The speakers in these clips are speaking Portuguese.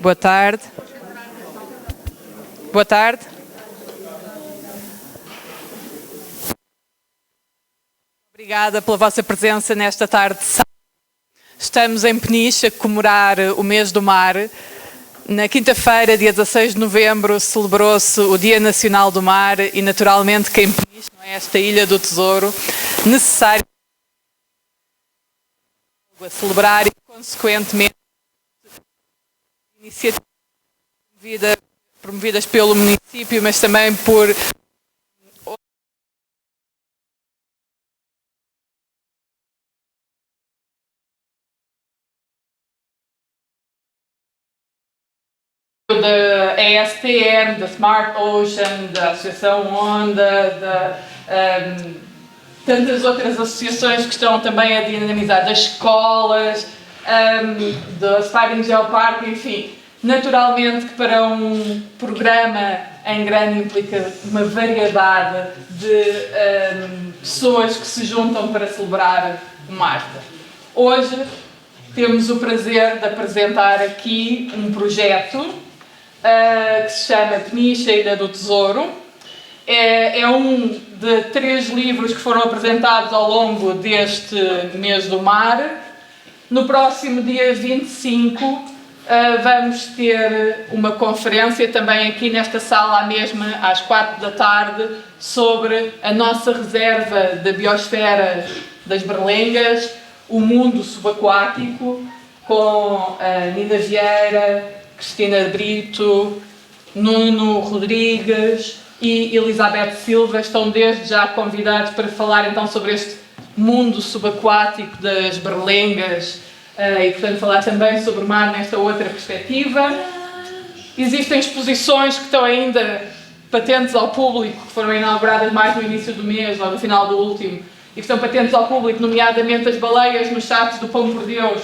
Boa tarde. Boa tarde. Obrigada pela vossa presença nesta tarde de sábado. Estamos em Peniche a comemorar o mês do mar. Na quinta-feira, dia 16 de novembro, celebrou-se o Dia Nacional do Mar e, naturalmente, que em Peniche, não é, esta Ilha do Tesouro, necessário a celebrar e, consequentemente, iniciativas promovidas pelo município, mas também por da ASTM, da Smart Ocean, da Associação Onda, tantas outras associações que estão também a dinamizar, das escolas, do Aspiring Geoparque, enfim. Naturalmente que para um programa em grande implica uma variedade de pessoas que se juntam para celebrar o Marte. Hoje temos o prazer de apresentar aqui um projeto que se chama Peniche, Ilha do Tesouro. É um de 3 livros que foram apresentados ao longo deste mês do mar. No próximo dia 25 vamos ter uma conferência também aqui nesta sala, mesma às 4 da tarde, sobre a nossa reserva da biosfera das Berlengas, o mundo subaquático, com a Nina Vieira, Cristina Brito, Nuno Rodrigues e Elizabeth Silva. Estão desde já convidados para falar então sobre este mundo subaquático das Berlengas e, portanto, falar também sobre o mar nesta outra perspectiva. Existem exposições que estão ainda patentes ao público, que foram inauguradas mais no início do mês ou no final do último, e que estão patentes ao público, nomeadamente as baleias nos chatos do Pão por Deus,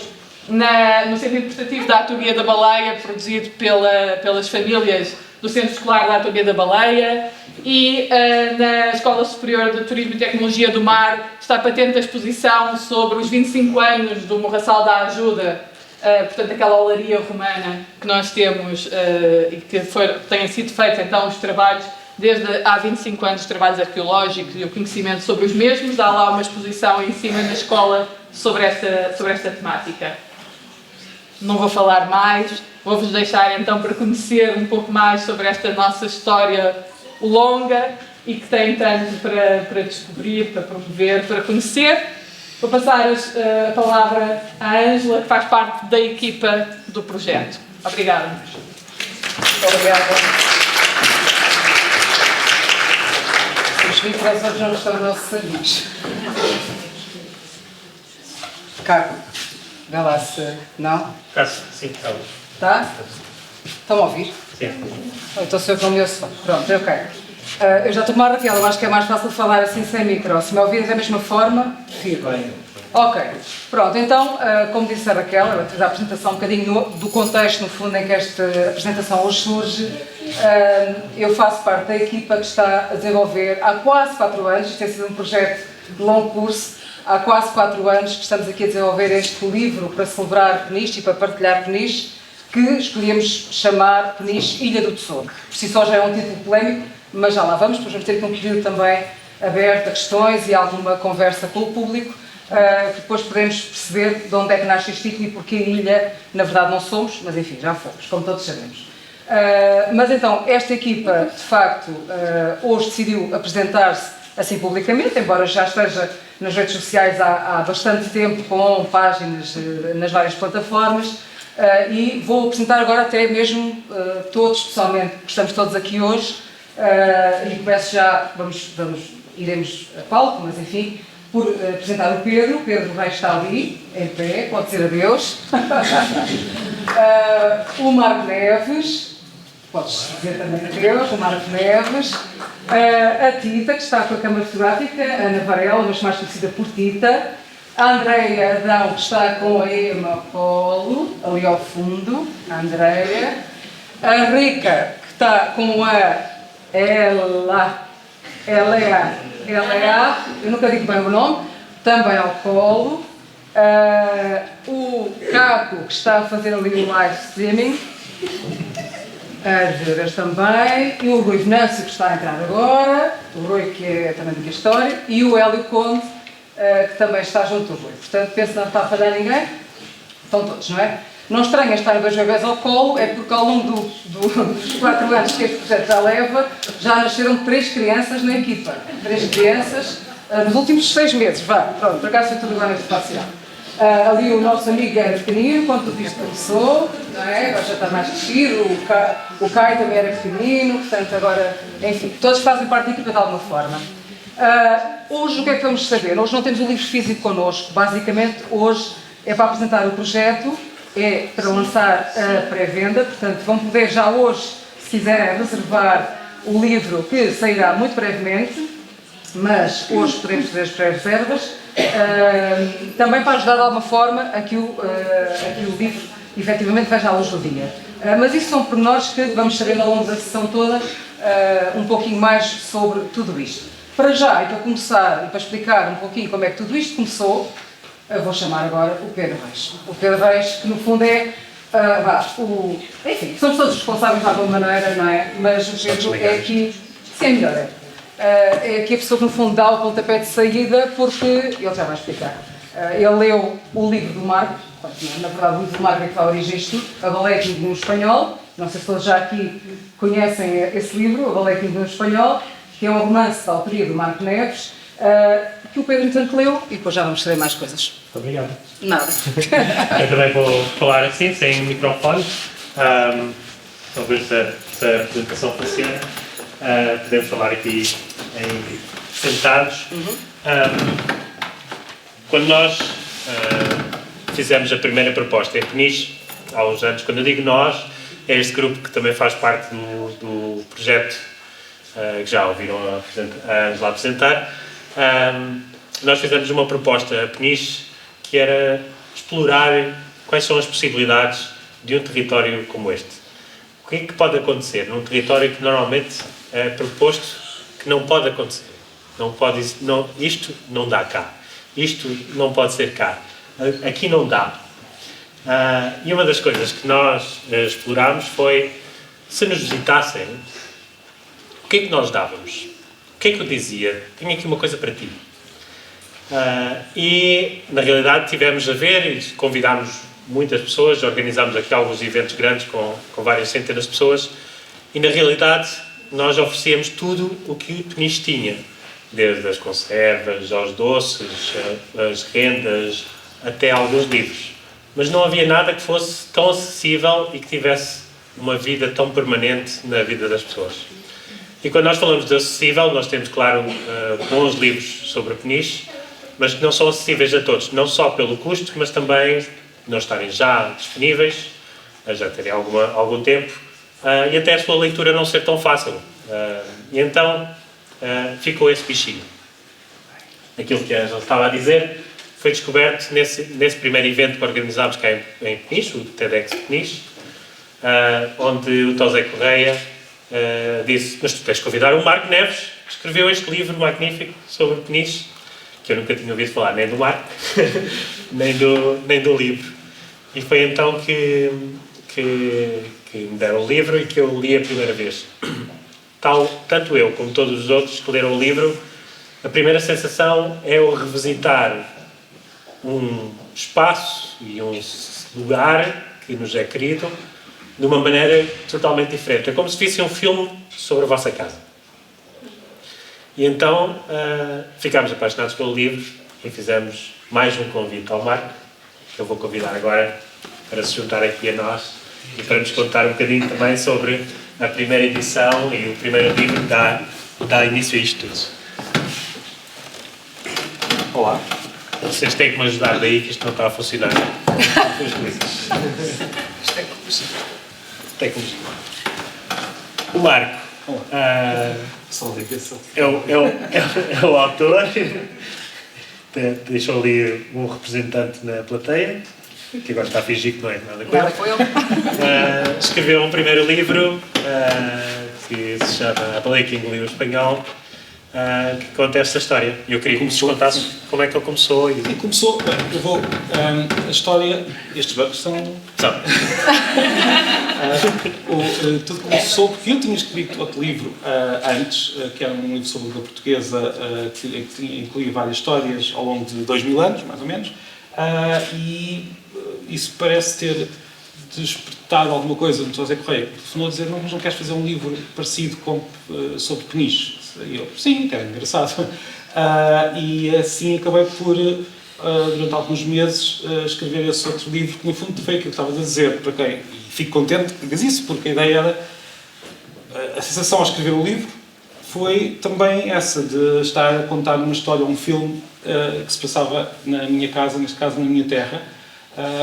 no Centro Interpretativo da Anatomia da Baleia, produzido pelas famílias do Centro Escolar da Anatomia da Baleia, e na Escola Superior de Turismo e Tecnologia do Mar está patente a exposição sobre os 25 anos do Morraçal da Ajuda, portanto aquela olaria romana que nós temos e que têm sido feitos então os trabalhos, desde há 25 anos, os trabalhos arqueológicos e o conhecimento sobre os mesmos. Há lá uma exposição em cima na escola sobre esta temática. Não vou falar mais, vou-vos deixar então para conhecer um pouco mais sobre esta nossa história longa e que tem tanto para descobrir, para promover, para conhecer. Vou passar a palavra à Ângela, que faz parte da equipa do projeto. Obrigada. Muito obrigada. Os microfones não estão nossos amigos. Caco, vê lá se... Não? Sim, está. Tá? Estão a ouvir? Sim. Então sou eu que não me ouço. Pronto, ok. Eu já estou com uma arrepiada, eu acho que é mais fácil falar assim sem micro. Se me ouvirem da mesma forma, prefiro. Ok, pronto, então, como disse a Raquel, eu fiz a apresentação um bocadinho do contexto, no fundo, em que esta apresentação hoje surge. Eu faço parte da equipa que está a desenvolver há quase 4 anos, isto tem sido um projeto de longo curso, há quase 4 anos que estamos aqui a desenvolver este livro para celebrar Peniche e para partilhar Peniche, que escolhemos chamar Peniche Ilha do Tesouro. Por si só já é um título polémico, mas já lá vamos, depois vamos ter que um período também aberto a questões e alguma conversa com o público, que depois podemos perceber de onde é que nasce este título e porque ilha, na verdade não somos, mas enfim, já fomos, como todos sabemos. Mas então, esta equipa, de facto, hoje decidiu apresentar-se assim publicamente, embora já esteja nas redes sociais há bastante tempo, com páginas nas várias plataformas, e vou apresentar agora até mesmo todos, pessoalmente, que estamos todos aqui hoje, e começo já, iremos a palco, mas enfim, por apresentar o Pedro. O Pedro Reis está ali, em pé, pode dizer adeus. O Marco Neves, podes dizer também adeus, o Marco Neves. A Tita, que está com a câmara fotográfica, a Ana Varela, mas mais conhecida por Tita. A Andreia Adão, que está com a Ema ao colo, ali ao fundo, a Andreia. A Rica, que está com a Ela, eu nunca digo bem o nome, também ao colo. O Caco, que está a fazer ali o live streaming, as Veras também, e o Rui Venâncio, que está a entrar agora, o Rui, que é também da história, e o Hélio Conde, que também está junto do Rui. Portanto, penso que não está a falhar ninguém. Estão todos, não é? Não estranha estar 2 bebés ao colo, é porque ao longo dos 4 anos que este projeto já leva, já nasceram 3 crianças na equipa. 3 crianças nos últimos 6 meses, vá, pronto, por acaso foi tudo agora neste espacial. Ali o nosso amigo era pequenino, quando tudo isto começou, não é? Agora já está mais crescido, o Caio também era pequenino, portanto agora, enfim, todos fazem parte da equipa de alguma forma. Hoje o que é que vamos saber? Hoje não temos o livro físico connosco, basicamente hoje é para apresentar o projeto, é para lançar a pré-venda, portanto vão poder já hoje, se quiserem, reservar o livro que sairá muito brevemente. mas hoje podemos fazer as pré-reservas, também para ajudar de alguma forma a que o livro efetivamente veja a luz do dia. Mas isso são pormenores que vamos saber ao longo da sessão toda um pouquinho mais sobre tudo isto. Para já, e para começar, e para explicar um pouquinho como é que tudo isto começou, eu vou chamar agora o Pedro Reis. O Pedro Reis, que no fundo é, enfim, somos todos responsáveis de alguma maneira, não é? Mas o Pedro é aqui, se é melhor, é aqui a pessoa que no fundo dá o pontapé de saída, porque, ele já vai explicar, ele leu o livro do Marco, na verdade o livro do Marco é que dá origem a isto, A Baleia que no espanhol, não sei se todos já aqui conhecem esse livro, A Baleia que no espanhol, que é um romance da autoria do Marco Neves, que o Pedro, entanto, leu, e depois já vamos saber mais coisas. Muito obrigado. Nada. Eu também vou falar assim, sem microfone. Vamos ver se a apresentação funciona. Podemos falar aqui sentados. Quando nós fizemos a primeira proposta em Peniche, há uns anos, quando eu digo nós, é este grupo que também faz parte do projeto, que já ouviram a Angela apresentar. Nós fizemos uma proposta a Peniche que era explorar quais são as possibilidades de um território como este. O que é que pode acontecer num território que normalmente é proposto que não pode acontecer? Isto não dá cá. Isto não pode ser cá. Aqui não dá. E uma das coisas que nós explorámos foi, se nos visitassem, o que é que nós dávamos? O que é que eu dizia? Tenho aqui uma coisa para ti. E, na realidade, tivemos a ver e convidámos muitas pessoas, organizámos aqui alguns eventos grandes com várias centenas de pessoas e, na realidade, nós oferecíamos tudo o que Peniche tinha, desde as conservas, aos doces, as rendas, até alguns livros. Mas não havia nada que fosse tão acessível e que tivesse uma vida tão permanente na vida das pessoas. E quando nós falamos de acessível, nós temos, claro, bons livros sobre Peniche, mas que não são acessíveis a todos, não só pelo custo, mas também não estarem já disponíveis, já terem algum tempo, e até a sua leitura não ser tão fácil. E então ficou esse bichinho. Aquilo que a Angela estava a dizer foi descoberto nesse primeiro evento que organizámos cá em Peniche, o TEDx Peniche, onde o Tosé Correia disse: mas tu tens de convidar o Marco Neves, que escreveu este livro magnífico sobre Peniche, que eu nunca tinha ouvido falar nem do Marco, nem do livro. E foi então que me deram o livro e que eu li a primeira vez. Tanto eu como todos os outros que leram o livro, a primeira sensação é o revisitar um espaço e um lugar que nos é querido de uma maneira totalmente diferente. É como se fosse um filme sobre a vossa casa. E então ficámos apaixonados pelo livro e fizemos mais um convite ao Marco, que eu vou convidar agora para se juntar aqui a nós e para nos contar um bocadinho também sobre a primeira edição e o primeiro livro que dá início a isto tudo. Olá. Vocês têm que me ajudar daí, que isto não está a funcionar. Isto é tecnologia. O Marco é o autor, deixou ali um representante na plateia, que agora está a fingir que não é nada com ele. Nada com ele. Escreveu um primeiro livro que se chama A Baleia que Engoliu o Espanhol, que conta esta história. E eu queria que nos contasse como é que ele começou. E começou, eu vou, a história, estes bancos são... tudo começou porque eu tinha escrito outro livro antes, que era um livro sobre a língua portuguesa, que incluía várias histórias ao longo de 2000 anos, mais ou menos, e isso parece ter despertado alguma coisa no José Correia, que telefonou a dizer: não queres fazer um livro parecido sobre Peniche? E eu, sim, era engraçado. E assim acabei por, durante alguns meses, escrever esse outro livro, que no fundo foi aquilo que estava a dizer, para quem, e fico contente que digas isso, porque a ideia era, a sensação ao escrever o livro foi também essa, de estar a contar uma história, um filme, que se passava na minha casa, neste caso na minha terra,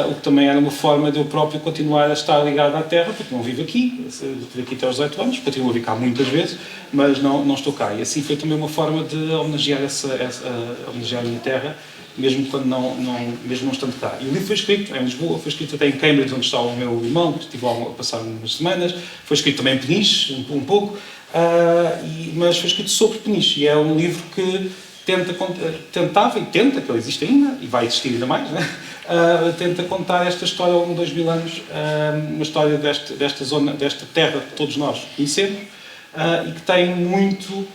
o que também era uma forma de eu próprio continuar a estar ligado à terra, porque não vivo aqui, vivo aqui até aos 18 anos, continuo a vir cá muitas vezes, mas não estou cá. E assim foi também uma forma de homenagear, homenagear a minha terra, mesmo quando mesmo não estando cá. E o livro foi escrito em Lisboa, foi escrito até em Cambridge, onde está o meu irmão, que estive a passar umas semanas, foi escrito também em Peniche, um pouco, mas foi escrito sobre Peniche, e é um livro que tentava e tenta, que ele existe ainda, e vai existir ainda mais, né? Tenta contar esta história ao longo de 2000 anos, uma história desta zona, desta terra que todos nós conhecemos, e que tem muito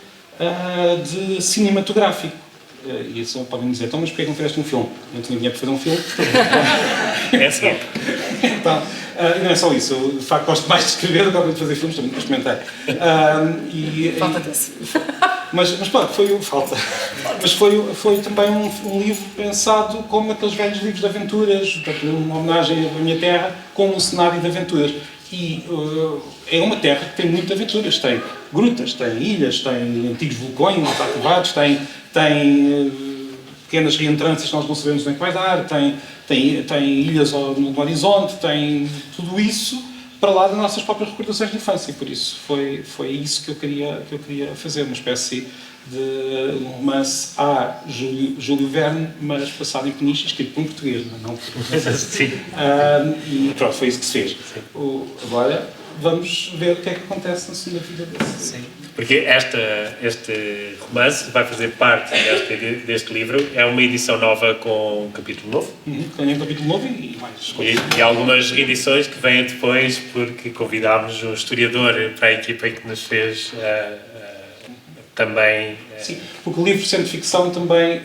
de cinematográfico. E isso podem dizer, então, mas porquê não fizeste um filme? Não tinha dinheiro para fazer um filme. É assim. Então, não é só isso, eu, de facto gosto mais de escrever do que de fazer filmes, também experimentei. Falta disso. Mas pronto, foi também um livro pensado como aqueles velhos livros de aventuras, portanto, uma homenagem à minha terra, como um cenário de aventuras. E é uma terra que tem muitas aventuras, tem grutas, tem ilhas, tem antigos vulcões ativados, tem pequenas reentrâncias que nós não sabemos nem que vai dar, tem ilhas no horizonte, tem tudo isso para lá das nossas próprias recordações de infância. E por isso foi isso que eu queria fazer, uma espécie de um romance a Júlio Verne, mas passado em Peniche, escrito por um português, não por português. Sim. E pronto, foi isso que se fez. Agora vamos ver o que é que acontece na segunda vida desse. Sim. Porque este romance vai fazer parte deste livro, é uma edição nova com um capítulo novo. Tem um capítulo novo e mais coisas. E algumas edições que vêm depois, porque convidámos um historiador para a equipa que nos fez também... Sim, porque o livro, sendo ficção, também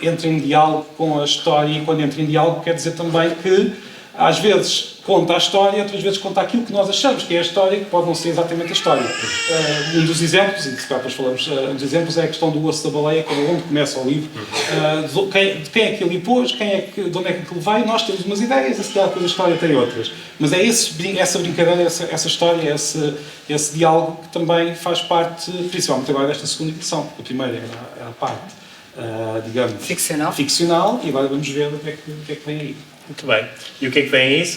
entra em diálogo com a história, e quando entra em diálogo quer dizer também que às vezes conta a história, outras vezes conta aquilo que nós achamos que é a história, que pode não ser exatamente a história. Um dos exemplos, e se calhar depois falamos, um dos exemplos é a questão do osso da baleia, que é onde começa o livro, de quem é que ele pôs, de onde é que aquilo vai, nós temos umas ideias, e se calhar depois a história tem outras. Mas é essa brincadeira, essa história, esse diálogo que também faz parte, principalmente agora desta segunda edição, porque a primeira era a parte, digamos, ficcional, e agora vamos ver o que é que vem aí. Muito bem. E o que é que vem aí?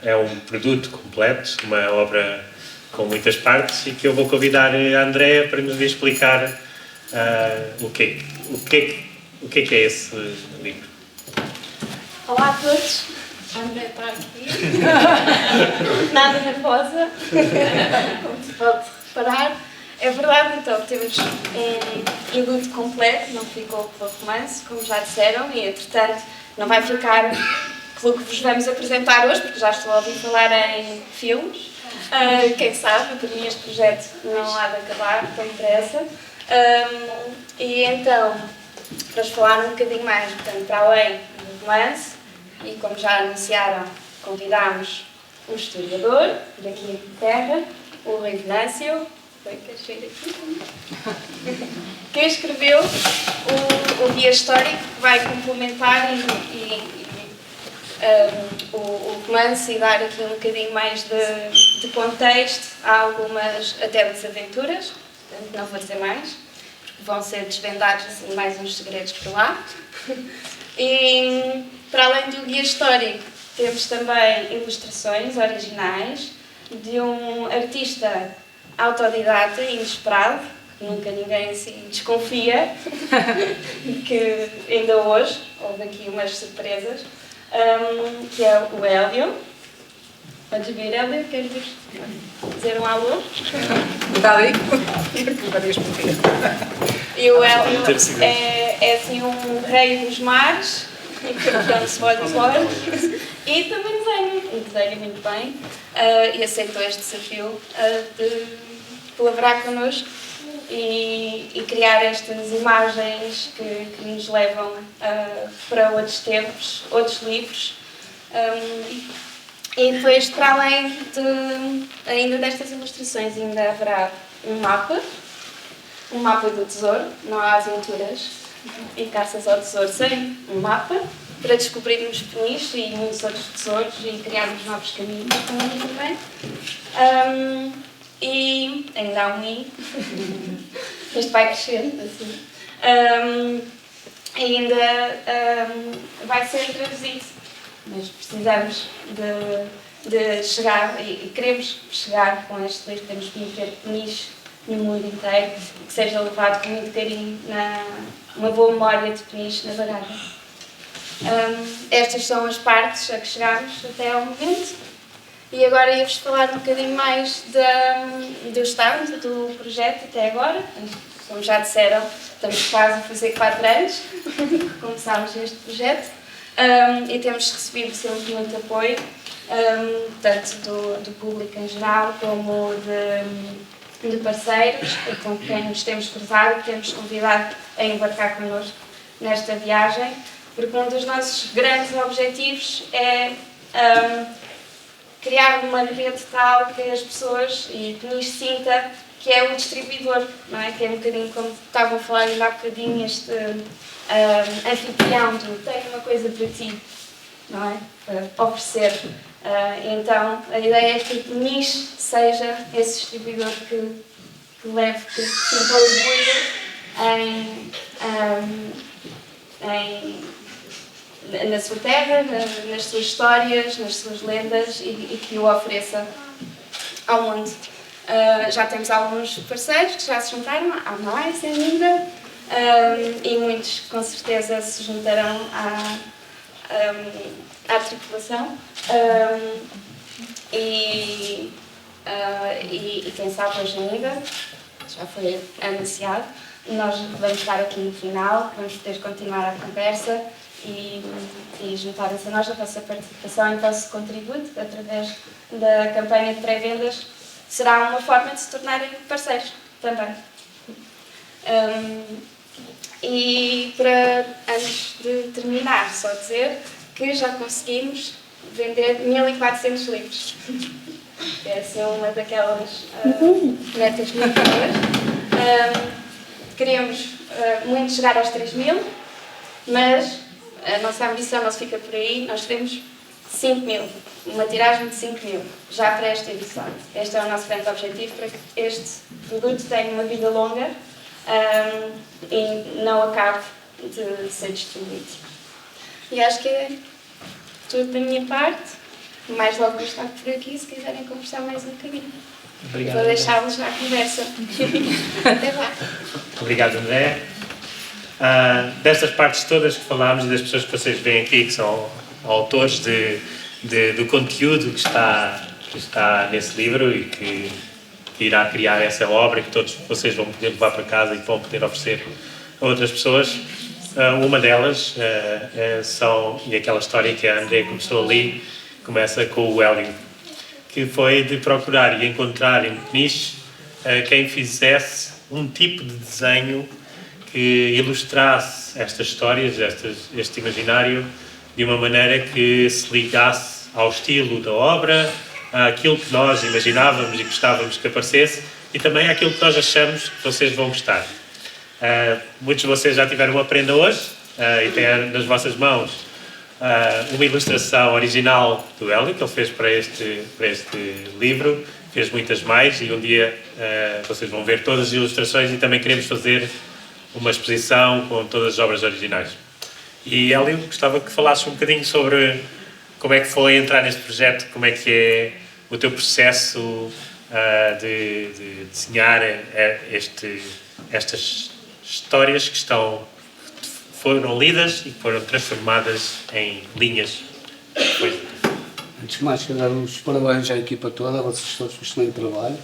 É um produto completo, uma obra com muitas partes, e que eu vou convidar a Andréa para nos explicar o que é esse livro. Olá a todos. A Andréa está aqui. Nada nervosa, como se pode reparar. É verdade, então, temos um produto completo, não ficou pelo romance, como já disseram, e entretanto não vai ficar pelo que vos vamos apresentar hoje, porque já estou a ouvir falar em filmes. Quem sabe, para mim este projeto não há de acabar tão depressa. E então, para vos falar um bocadinho mais, portanto, para além do romance, e como já anunciaram, convidámos um historiador, por aqui em terra, o Rui Venâncio, que escreveu o guia histórico, que vai complementar o romance e dar aqui um bocadinho mais de contexto a algumas até das aventuras, portanto não vou dizer mais, porque vão ser desvendados assim, mais uns segredos por lá. E para além do guia histórico, temos também ilustrações originais de um artista autodidata e inesperado, que nunca ninguém se desconfia, que ainda hoje houve aqui umas surpresas, que é o Hélio. Podes vir, Hélio? Queres dizer um alô? Está aí? E o Hélio é assim um rei dos mares, e campeão de folclore, e também desenha muito bem, e aceitou este desafio de colaborar connosco e criar estas imagens que nos levam para outros tempos, outros livros. E depois, para além ainda destas ilustrações, ainda haverá um mapa do tesouro. Não há aventuras e caças ao tesouro sem um mapa, para descobrirmos Peniche e muitos outros tesouros e criarmos novos caminhos também. E ainda há um i, este vai crescer assim. ainda vai ser traduzido, mas precisamos de chegar e queremos chegar com este livro, temos que ter Peniche no mundo inteiro, que seja levado com muito carinho, uma boa memória de Peniche na bagagem. Estas são as partes a que chegámos até ao momento e agora ia-vos falar um bocadinho mais do estado do projeto até agora. Como já disseram, estamos quase a fazer 4 anos que começámos este projeto e temos recebido sempre muito apoio, tanto do público em geral como de parceiros com quem nos temos cruzado e que temos convidado a embarcar connosco nesta viagem, porque um dos nossos grandes objetivos é criar uma rede tal que as pessoas e que nos sinta que é o distribuidor, não é? Que é um bocadinho como estavam a falar ainda há bocadinho, este anfitrião do tenho uma coisa para ti, não é? Para oferecer. Então, a ideia é que o Peniche seja esse distribuidor que leve, que sinta orgulho na sua terra, nas suas histórias, nas suas lendas e que o ofereça ao mundo. Já temos alguns parceiros que já se juntaram, há mais ainda, e muitos com certeza se juntarão à tripulação. E quem sabe hoje ainda, já foi anunciado, nós vamos estar aqui no final, vamos poder continuar a conversa e juntarem-se a nós, a vossa participação e o vosso contributo através da campanha de pré-vendas será uma forma de se tornarem parceiros também. E antes de terminar, só dizer que já conseguimos vender 1400 livros. É assim uma daquelas metas muito boas. Queremos muito chegar aos 3000, mas a nossa ambição não se fica por aí, nós queremos 5000, uma tiragem de 5000, já para esta edição. Este é o nosso grande objetivo, para que este produto tenha uma vida longa e não acabe de ser distribuído. E acho que é tudo da minha parte. Mais logo vou estar por aqui, se quiserem conversar mais um bocadinho. Obrigado. Vou deixá-los à conversa. Até lá. Obrigado, André. Destas partes todas que falámos e das pessoas que vocês veem aqui, que são autores do conteúdo que está nesse livro e que irá criar essa obra que todos vocês vão poder levar para casa e vão poder oferecer a outras pessoas. Uma delas e aquela história que a André começou ali, começa com o Hélio, que foi de procurar e encontrar em Peniche quem fizesse um tipo de desenho que ilustrasse estas histórias, este imaginário, de uma maneira que se ligasse ao estilo da obra, àquilo que nós imaginávamos e gostávamos que aparecesse e também àquilo que nós achamos que vocês vão gostar. Muitos de vocês já tiveram uma prenda hoje e têm nas vossas mãos uma ilustração original do Hélio, que ele fez para este livro, fez muitas mais e um dia vocês vão ver todas as ilustrações e também queremos fazer uma exposição com todas as obras originais. E Hélio, gostava que falasses um bocadinho sobre como é que foi entrar neste projeto, como é que é o teu processo de desenhar estas histórias que foram lidas e que foram transformadas em linhas. Antes de mais, quero dar os parabéns à equipa toda, a vocês todos por excelente trabalho.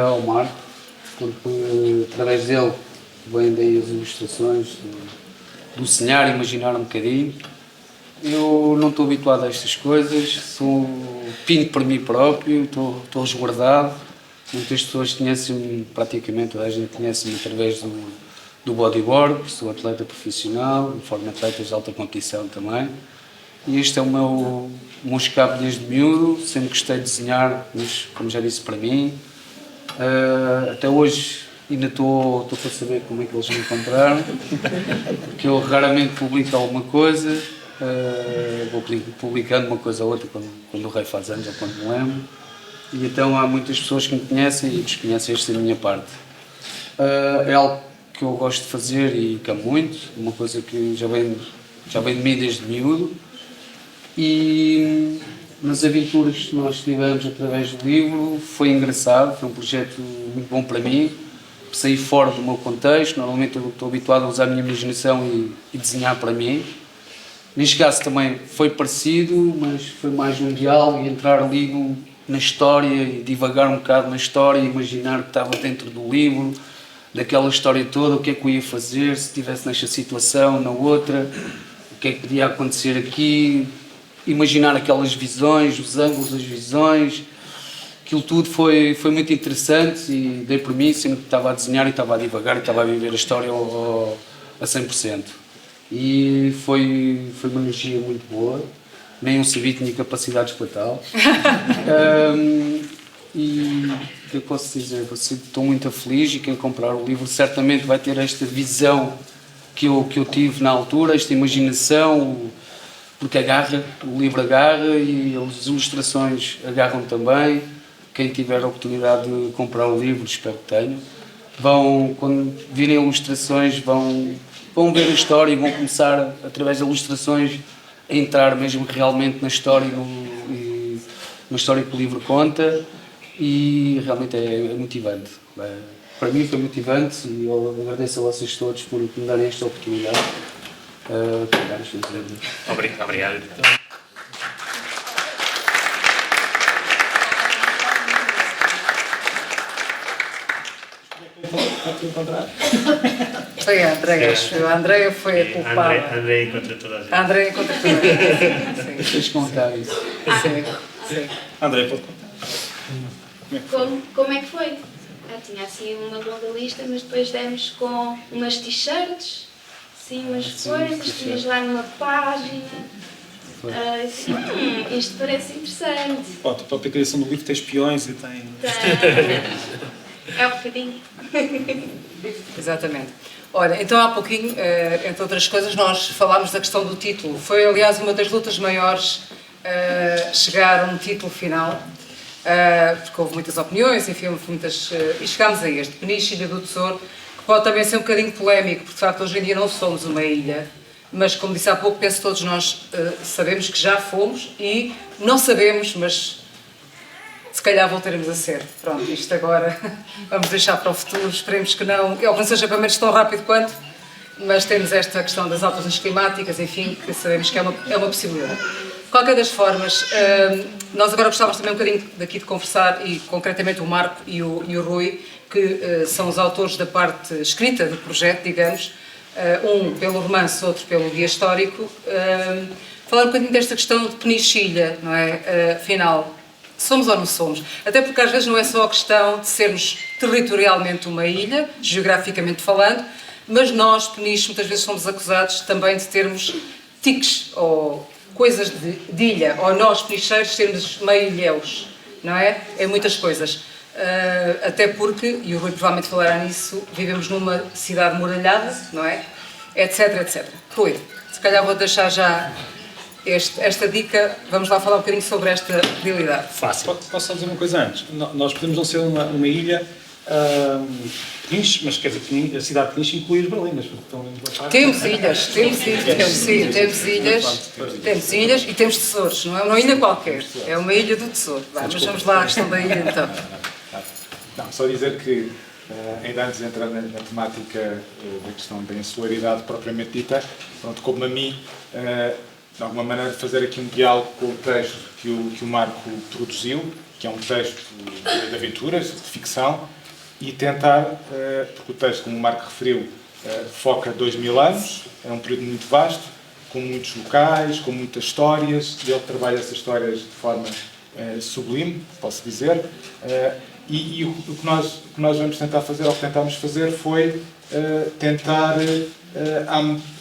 Ao Marco, porque através dele vêm daí as ilustrações, do desenhar, imaginar um bocadinho. Eu não estou habituado a estas coisas, pinto para mim próprio, estou resguardado. Muitas pessoas conhecem-me, praticamente toda a gente conhece-me através do bodyboard, sou atleta profissional, formo atletas de alta competição também. E este é o meu escape desde miúdo, sempre gostei de desenhar, mas como já disse para mim, até hoje ainda estou para saber como é que eles me encontraram, porque eu raramente publico alguma coisa, vou publicando uma coisa ou outra quando o Rei faz anos ou quando me lembro, e então há muitas pessoas que me conhecem e desconhecem esta minha parte. É algo que eu gosto de fazer e que amo muito, uma coisa que já vem de mim desde miúdo. E nas aventuras que nós tivemos através do livro foi engraçado, foi um projeto muito bom para mim. Saí fora do meu contexto, normalmente eu estou habituado a usar a minha imaginação e desenhar para mim. Neste caso também foi parecido, mas foi mais um diálogo e entrar ali na história e divagar um bocado na história e imaginar o que estava dentro do livro, daquela história toda, o que é que eu ia fazer se estivesse nesta situação, na outra, o que é que podia acontecer aqui, imaginar aquelas visões, os ângulos, as visões. Aquilo tudo foi muito interessante e dei por mim, sempre que estava a desenhar e estava a divagar e estava a viver a história a 100%. E foi uma energia muito boa, nem eu sabia que tinha capacidades para tal. E o que eu posso dizer? Estou muito feliz e quem comprar o livro certamente vai ter esta visão que eu tive na altura, esta imaginação, porque o livro agarra e as ilustrações agarram também. Quem tiver a oportunidade de comprar o livro, espero que tenham, quando virem ilustrações, vão ver a história e vão começar, através das ilustrações, a entrar mesmo realmente na história, na história que o livro conta, e realmente é motivante. Para mim foi motivante e eu agradeço a vocês todos por me darem esta oportunidade. Obrigado. Foi a Andreia, a Andreia foi a culpada. Andrei contra toda a gente. A Andreia contra toda a gente. Deixa contar isso. Sim. André, pode contar. Como é que foi? Tinha assim uma longa lista, mas depois demos com umas t-shirts, sim, umas coisas, tinhas lá numa página. Isto parece interessante. A própria criação do livro tem espiões e tem... É um bocadinho. Exatamente. Olha, então há pouquinho, entre outras coisas, nós falámos da questão do título. Foi, aliás, uma das lutas maiores chegar a um título final, porque houve muitas opiniões, enfim, houve muitas... e chegámos a este, Peniche, Ilha do Tesouro, que pode também ser um bocadinho polémico, porque de facto hoje em dia não somos uma ilha, mas como disse há pouco, penso que todos nós sabemos que já fomos e não sabemos, mas se calhar voltaremos a ser. Pronto, isto agora vamos deixar para o futuro, esperemos que não, ou que não seja pelo menos tão rápido quanto, mas temos esta questão das alterações climáticas, enfim, que sabemos que é uma possibilidade. De qualquer das formas, nós agora gostávamos também um bocadinho daqui de conversar, e concretamente o Marco e o Rui, que são os autores da parte escrita do projeto, digamos, um pelo romance, outro pelo guia histórico, falar um bocadinho desta questão de Peniche, não é? Afinal, somos ou não somos? Até porque às vezes não é só a questão de sermos territorialmente uma ilha, geograficamente falando, mas nós, Peniche, muitas vezes somos acusados também de termos tiques ou coisas de ilha, ou nós, penicheiros, sermos meio ilhéus, não é? É muitas coisas. Até porque, e o Rui provavelmente falará nisso, vivemos numa cidade muralhada, não é? Etc, etc. Rui, se calhar vou deixar já esta dica, vamos lá falar um bocadinho sobre esta realidade. Fácil. Posso só dizer uma coisa antes? Nós podemos não ser uma ilha Peniche, mas quer dizer, a cidade de Peniche inclui os berlinas. Temos ilhas, temos ilhas e temos tesouros, não é uma ilha qualquer, é uma ilha do tesouro. Mas vamos lá à questão da ilha então. Não, só dizer que, ainda antes de entrar na temática da questão da insularidade propriamente dita, pronto, como a mim, de alguma maneira de fazer aqui um diálogo com o texto que o Marco produziu, que é um texto de aventuras, de ficção, e tentar, porque o texto, como o Marco referiu, foca 2000 anos, é um período muito vasto, com muitos locais, com muitas histórias, e ele trabalha essas histórias de forma sublime, posso dizer, e o que nós vamos tentar fazer, ou que tentámos fazer, foi tentar,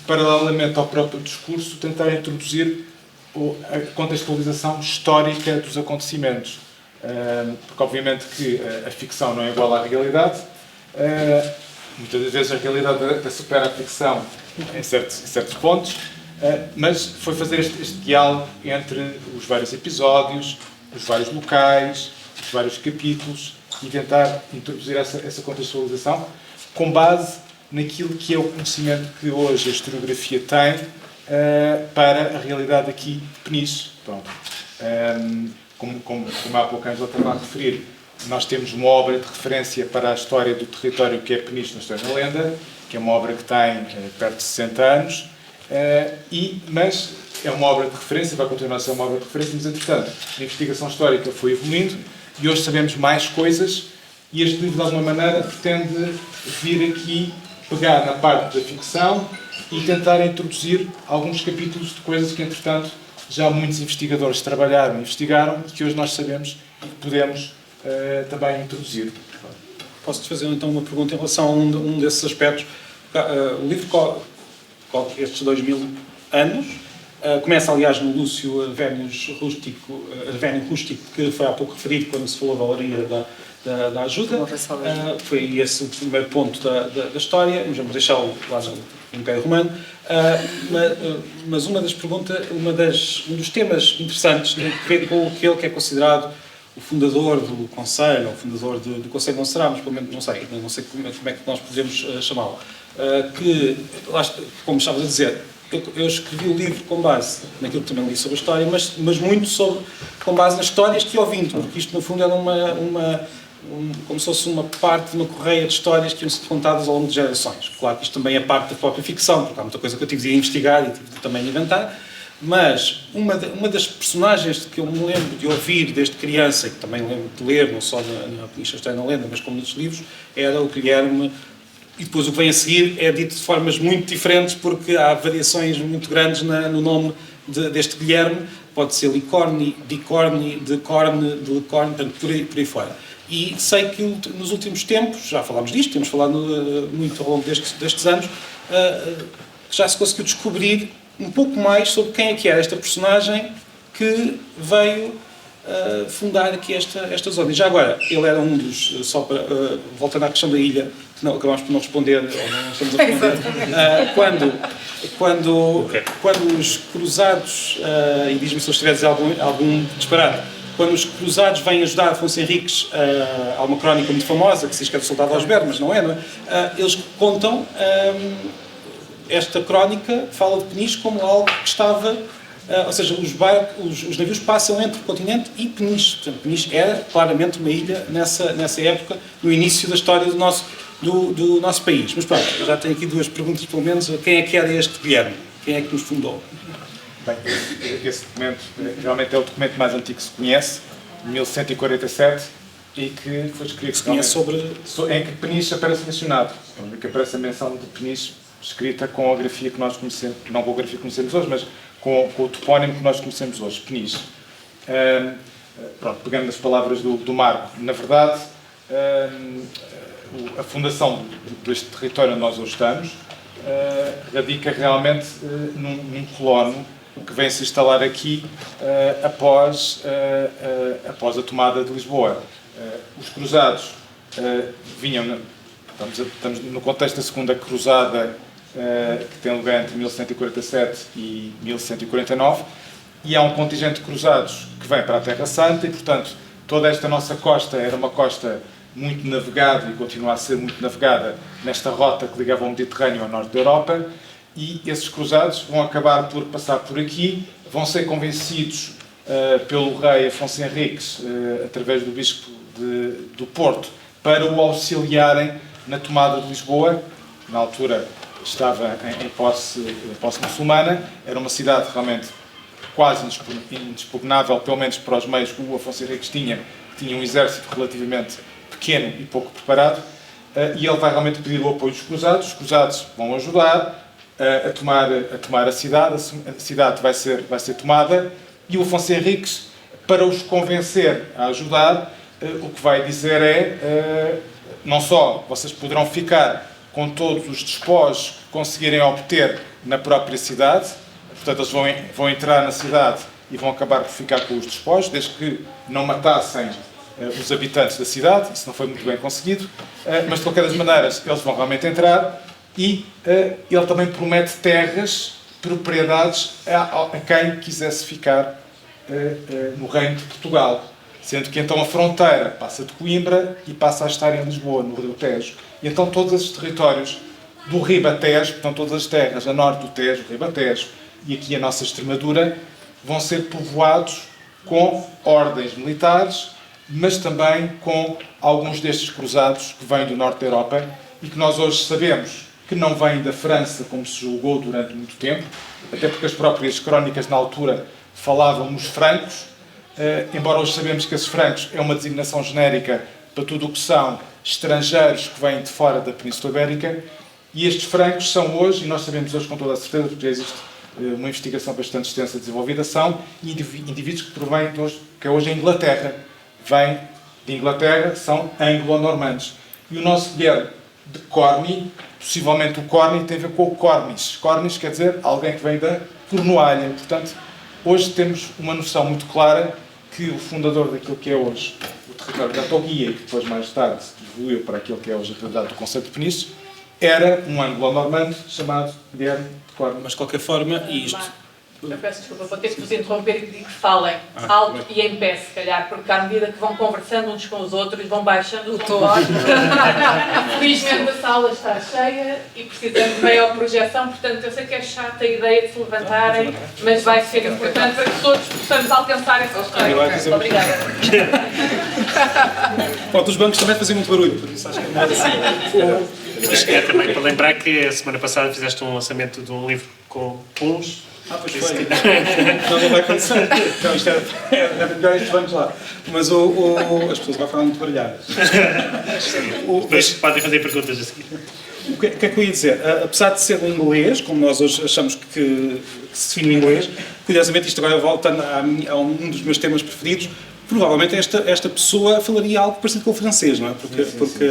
paralelamente ao próprio discurso, tentar introduzir a contextualização histórica dos acontecimentos. Porque obviamente que a ficção não é igual à realidade, muitas das vezes a realidade supera a ficção em certos pontos, mas foi fazer este diálogo entre os vários episódios, os vários locais, os vários capítulos, e tentar introduzir essa contextualização com base naquilo que é o conhecimento que hoje a historiografia tem para a realidade aqui de Peniche. Pronto. Como há pouco Ângela estava a referir, nós temos uma obra de referência para a história do território que é Peniche na História da Lenda, que é uma obra que tem perto de 60 anos, mas é uma obra de referência, vai continuar a ser uma obra de referência, mas, entretanto, a investigação histórica foi evoluindo e hoje sabemos mais coisas e este livro, de alguma maneira, pretende vir aqui pegar na parte da ficção e tentar introduzir alguns capítulos de coisas que, entretanto, já muitos investigadores trabalharam e investigaram e que hoje nós sabemos e que podemos também introduzir. Posso-te fazer então uma pergunta em relação a um desses aspectos? O livro cobre estes 2000 anos. Começa, aliás, no Lúcio Arvénio Rústico, que foi há pouco referido quando se falou da olaria da ajuda. Foi esse o primeiro ponto da história, mas vamos deixá-lo lá no Império Romano. Mas uma das perguntas, um dos temas interessantes tem a ver com aquele que é considerado o fundador do Conselho, ou o fundador do Conselho não será, mas pelo menos não sei como é que nós podemos chamá-lo. Que, como estavas a dizer, eu escrevi o livro com base naquilo que também li sobre a história, mas muito com base nas histórias que ia ouvindo, porque isto, no fundo, era como se fosse uma parte de uma correia de histórias que iam ser contadas ao longo de gerações. Claro que isto também é parte da própria ficção, porque há muita coisa que eu tive de investigar e tive de também inventar, mas uma das personagens que eu me lembro de ouvir desde criança, e que também lembro de ler, não só na Peniche História na Lenda, mas como nos livros, era o Guilherme. E depois o que vem a seguir é dito de formas muito diferentes, porque há variações muito grandes no nome deste Guilherme. Pode ser Licorne, Dicorne, Decorne, Delecorne, portanto, por aí fora. E sei que nos últimos tempos, já falámos disto, temos falado muito ao longo destes anos, já se conseguiu descobrir um pouco mais sobre quem é que era esta personagem que veio fundar aqui esta zona. E já agora, ele era um dos, só para, voltando à questão da ilha, que não, acabámos por não responder, ou não estamos a responder, quando os cruzados, e diz-me se eu estiver a dizer algum disparate, quando os cruzados vêm ajudar Afonso Henriques, há uma crónica muito famosa, que se diz que é do soldado aos berros, mas não é? Eles contam, esta crónica fala de Peniche como algo que estava, ou seja, os navios passam entre o continente e Peniche. Portanto, Peniche era claramente uma ilha nessa época, no início da história do nosso país. Mas pronto, eu já tenho aqui duas perguntas, pelo menos. Quem é que era este Guilherme? Quem é que nos fundou? Bem, esse documento realmente é o documento mais antigo que se conhece, de 1147, e que foi escrito em que Peniche aparece mencionado, em que aparece a menção de Peniche escrita com a grafia que nós conhecemos, não com a grafia que conhecemos hoje, mas com o topónimo que nós conhecemos hoje, Peniche. Pronto, pegando as palavras do Marco, na verdade, a fundação deste território onde nós hoje estamos radica realmente num colono que vem se instalar aqui após a tomada de Lisboa. Os cruzados vinham, estamos no contexto da Segunda Cruzada, que tem lugar entre 1147 e 1149, e há um contingente de cruzados que vem para a Terra Santa e, portanto, toda esta nossa costa era uma costa muito navegada e continua a ser muito navegada nesta rota que ligava o Mediterrâneo ao norte da Europa, e esses cruzados vão acabar por passar por aqui, vão ser convencidos pelo rei Afonso Henriques, através do bispo do Porto, para o auxiliarem na tomada de Lisboa. Na altura estava em posse muçulmana, era uma cidade realmente quase inexpugnável, pelo menos para os meios que o Afonso Henriques tinha um exército relativamente pequeno e pouco preparado, e ele vai realmente pedir o apoio dos cruzados. Os cruzados vão ajudar a tomar a cidade vai ser tomada, e o Afonso Henriques, para os convencer a ajudar, o que vai dizer é, não só vocês poderão ficar com todos os despojos que conseguirem obter na própria cidade, portanto eles vão entrar na cidade e vão acabar por ficar com os despojos, desde que não matassem os habitantes da cidade. Isso não foi muito bem conseguido, mas de qualquer das maneiras eles vão realmente entrar, e ele também promete terras, propriedades a quem quisesse ficar no reino de Portugal, sendo que então a fronteira passa de Coimbra e passa a estar em Lisboa, no Rio Tejo. E então todos esses territórios do Ribatejo, portanto todas as terras a norte do Tejo, o Ribatejo e aqui a nossa Extremadura, vão ser povoados com ordens militares, mas também com alguns destes cruzados que vêm do norte da Europa e que nós hoje sabemos que não vêm da França, como se julgou durante muito tempo, até porque as próprias crónicas na altura falavam nos francos, embora hoje sabemos que esses francos é uma designação genérica para tudo o que são estrangeiros que vêm de fora da Península Ibérica, e estes francos são hoje, e nós sabemos hoje com toda a certeza, porque já existe uma investigação bastante extensa desenvolvida, são indivíduos que provêm de hoje, que é hoje a Inglaterra. Vêm de Inglaterra, são anglo-normandos. E o nosso Guilherme de Corny, possivelmente o Corny tem a ver com o Cornish. Cornish quer dizer alguém que vem da Cornualha. Portanto, hoje temos uma noção muito clara que o fundador daquilo que é hoje o território da Toguia, e que depois mais tarde evoluiu para aquilo que é hoje a realidade do conceito de Peniche, era um anglo-normando chamado Guilherme de Corny. Mas de qualquer forma, isto... Eu peço desculpa, vou ter que vos interromper e pedir que falem alto e em pé, se calhar, porque à medida que vão conversando uns com os outros, vão baixando o tom. Felizmente a sala está cheia e precisamos de maior projeção, portanto eu sei que é chata a ideia de se levantarem, mas vai ser importante para que todos possamos alcançar essa história. Obrigada. Pronto, os bancos também fazem muito barulho, por isso acho que é mais assim. Mas é também para lembrar que a semana passada fizeste um lançamento de um livro com pulos. Pois foi. Não vai acontecer. Não, isto é melhor estes bancos lá. Mas as pessoas vão falar muito barulhadas. Depois podem fazer perguntas a seguir. O que é que eu ia dizer? Apesar de ser em inglês, como nós hoje achamos que se define em inglês, curiosamente isto agora volta a um dos meus temas preferidos. Provavelmente esta pessoa falaria algo parecido com o francês, não é? Porque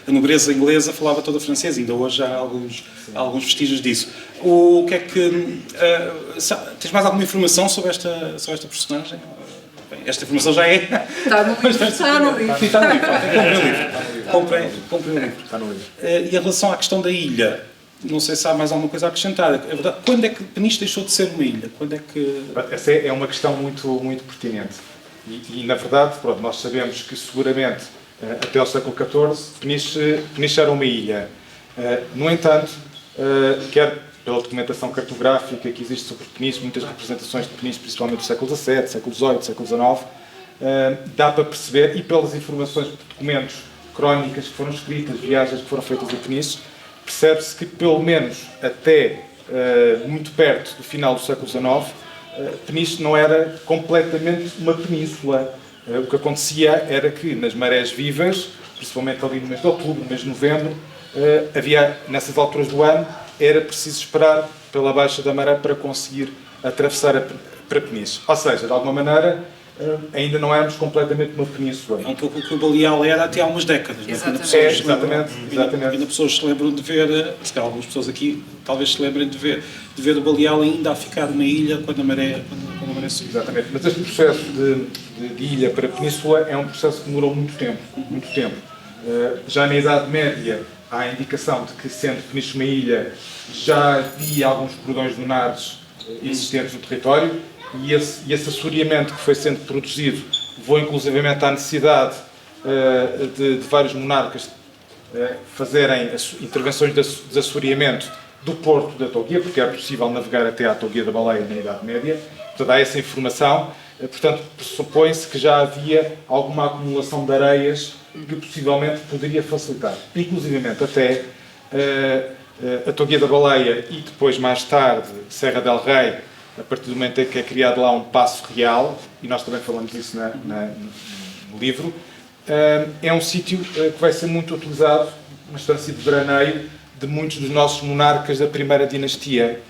a nobreza inglesa falava toda francês, ainda hoje há alguns vestígios disso. O que é que... tens mais alguma informação sobre esta personagem? Bem, esta informação já é... Está no livro. Está no livro. Está no livro. Comprei o livro. Está no livro. E em relação à questão da ilha, não sei se há mais alguma coisa a acrescentar. É verdade, quando é que Peniche deixou de ser uma ilha? Quando é que... Essa é uma questão muito, muito pertinente. E na verdade, pronto, nós sabemos que seguramente até o século XIV Peniche era uma ilha. No entanto, quer pela documentação cartográfica que existe sobre Peniche, muitas representações de Peniche, principalmente do século XVII, século XVIII, século XIX, dá para perceber, e pelas informações de documentos, crónicas que foram escritas, viagens que foram feitas a Peniche, percebe-se que pelo menos até muito perto do final do século XIX, Peniche não era completamente uma península. O que acontecia era que nas marés vivas, principalmente ali no mês de outubro, no mês de novembro, havia, nessas alturas do ano, era preciso esperar pela baixa da maré para conseguir atravessar para Peniche. Ou seja, de alguma maneira, ainda não éramos completamente uma península. É um pouco o que o Baleal era até há umas décadas. Exatamente. Exatamente. Ainda pessoas se lembram de ver, se calhar algumas pessoas aqui talvez se lembrem de ver o Baleal ainda a ficar na ilha quando a maré subiu. Exatamente. Mas este processo de ilha para península é um processo que demorou muito tempo. Já na Idade Média há a indicação de que, sendo Peniche uma ilha, já havia alguns cordões lunares existentes no território, e esse assoreamento que foi sendo produzido levou inclusivamente à necessidade de vários monarcas fazerem intervenções de assoreamento do porto da Toguia, porque era possível navegar até à Toguia da Baleia na Idade Média. Portanto, há essa informação. Portanto, pressupõe-se que já havia alguma acumulação de areias que possivelmente poderia facilitar. Inclusivamente até a Toguia da Baleia e depois, mais tarde, Serra del Rei, a partir do momento em que é criado lá um paço real, e nós também falamos disso no livro, é um sítio que vai ser muito utilizado, uma espécie de veraneio de muitos dos nossos monarcas da primeira dinastia,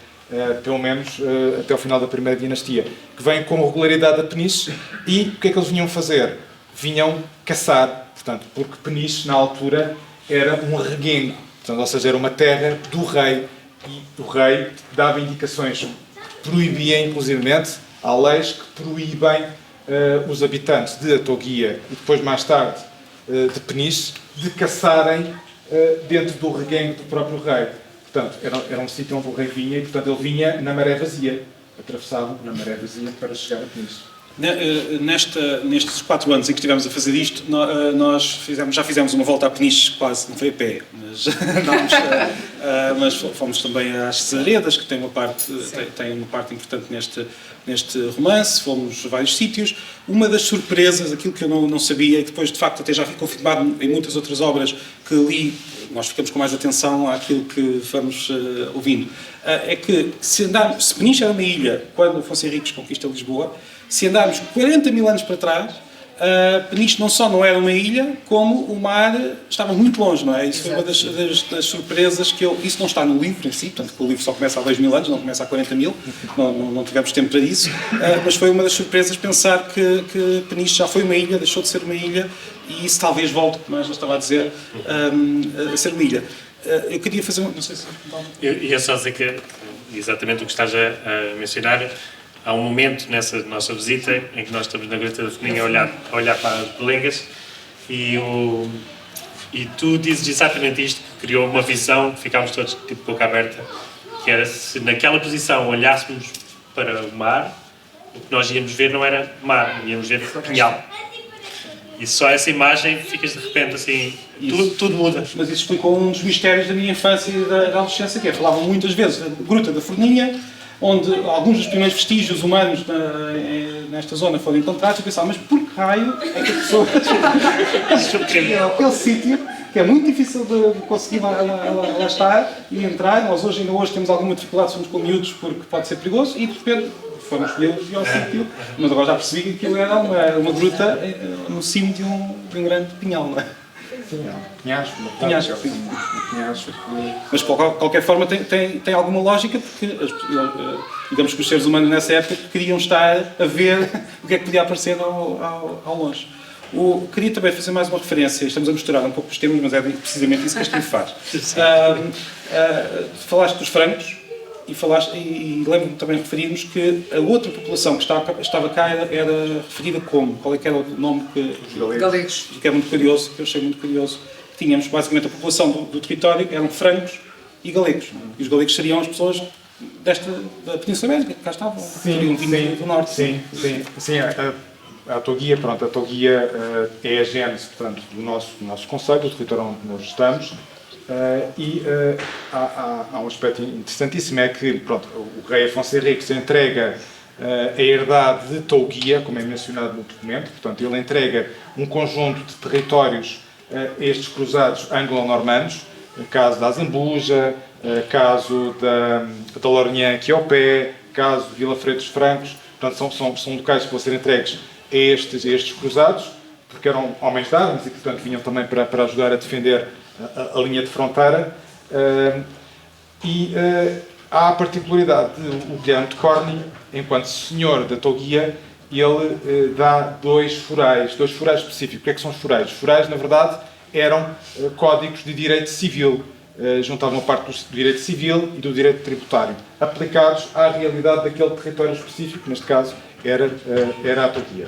pelo menos até ao final da primeira dinastia, que vêm com regularidade a Peniche. E o que é que eles vinham fazer? Vinham caçar, portanto, porque Peniche, na altura, era um reguengo, portanto, ou seja, era uma terra do rei, e o rei dava indicações, proibia inclusivamente, há leis que proíbem os habitantes de Atoguia e depois mais tarde de Peniche de caçarem dentro do reguengo do próprio rei. Portanto, era um sítio onde o rei vinha e, portanto, ele vinha na maré vazia, atravessava na maré vazia para chegar a Peniche. Nestes 4 anos em que estivemos a fazer isto, nós já fizemos uma volta a Peniche, quase, não foi a pé, mas fomos também às Cesaredas, que tem uma parte importante neste romance, fomos a vários sítios. Uma das surpresas, aquilo que eu não sabia, e depois de facto até já fui confirmado em muitas outras obras que li, nós ficamos com mais atenção àquilo que fomos ouvindo, é que se Peniche era uma ilha quando Afonso Henriques conquista Lisboa, se andarmos 40 mil anos para trás, Peniche não só não era uma ilha, como o mar estava muito longe, não é? Isso foi uma das surpresas que isso não está no livro em si, portanto o livro só começa há 2000 anos, não começa há 40 mil, não tivemos tempo para isso, mas foi uma das surpresas pensar que Peniche já foi uma ilha, deixou de ser uma ilha, e isso talvez volte, como eu já estava a dizer, a ser uma ilha. Eu queria fazer não sei se... Eu ia só dizer que exatamente o que estás a mencionar. Há um momento nessa nossa visita em que nós estamos na Gruta da Foninha a olhar para as belengas e tu dizes exatamente isto, que criou uma visão, ficámos todos tipo boca aberta, que era se naquela posição olhássemos para o mar, o que nós íamos ver não era mar, íamos ver pinhal. E só essa imagem ficas de repente assim, tudo muda. Mas isso explicou um dos mistérios da minha infância e da adolescência, que é, falavam muitas vezes da Gruta da Forninha, onde alguns dos primeiros vestígios humanos nesta zona foram encontrados, eu pensava, mas por que raio é que as pessoas... aquele sítio que é muito difícil de conseguir lá estar e entrar. Nós ainda hoje temos alguma dificuldade, somos com miúdos porque pode ser perigoso, e de repente foram escolhidos ao sítio, mas agora já percebi que aquilo era uma gruta no cimo de um grande pinhal, não é? Pinhasco. Mas de qualquer forma tem alguma lógica, porque digamos que os seres humanos nessa época queriam estar a ver o que é que podia aparecer ao longe. Queria também fazer mais uma referência, estamos a misturar um pouco os temas, mas é precisamente isso que este livro faz. Falaste dos francos e lembro-me também de referirmos que a outra população que estava cá era referida como? Qual é que era o nome que... Galegos. Que é muito curioso, que eu achei muito curioso. Tínhamos basicamente a população do território, eram francos e galegos. E os galegos seriam as pessoas da Península Ibérica, que cá estavam, teriam vindo do norte. Sim. A autoguia, é a gênese, portanto, do nosso conceito, do território onde nós estamos. Há um aspecto interessantíssimo, é que o rei Afonso Henriques entrega a herdade de Touguia, como é mencionado no documento, portanto ele entrega um conjunto de territórios a estes cruzados anglo-normandos, caso da Azambuja, caso da Lourinhã aqui ao pé, caso de Vila Freire dos Francos, portanto são locais que vão ser entregues a estes cruzados, porque eram homens de armas e portanto vinham também para ajudar a defender a linha de fronteira, há a particularidade de o Guilherme de Corny, enquanto senhor da Touguia, ele dá dois forais específicos. O que é que são os forais? Os forais, na verdade, eram códigos de direito civil, juntavam a parte do direito civil e do direito tributário, aplicados à realidade daquele território específico, neste caso era a Touguia,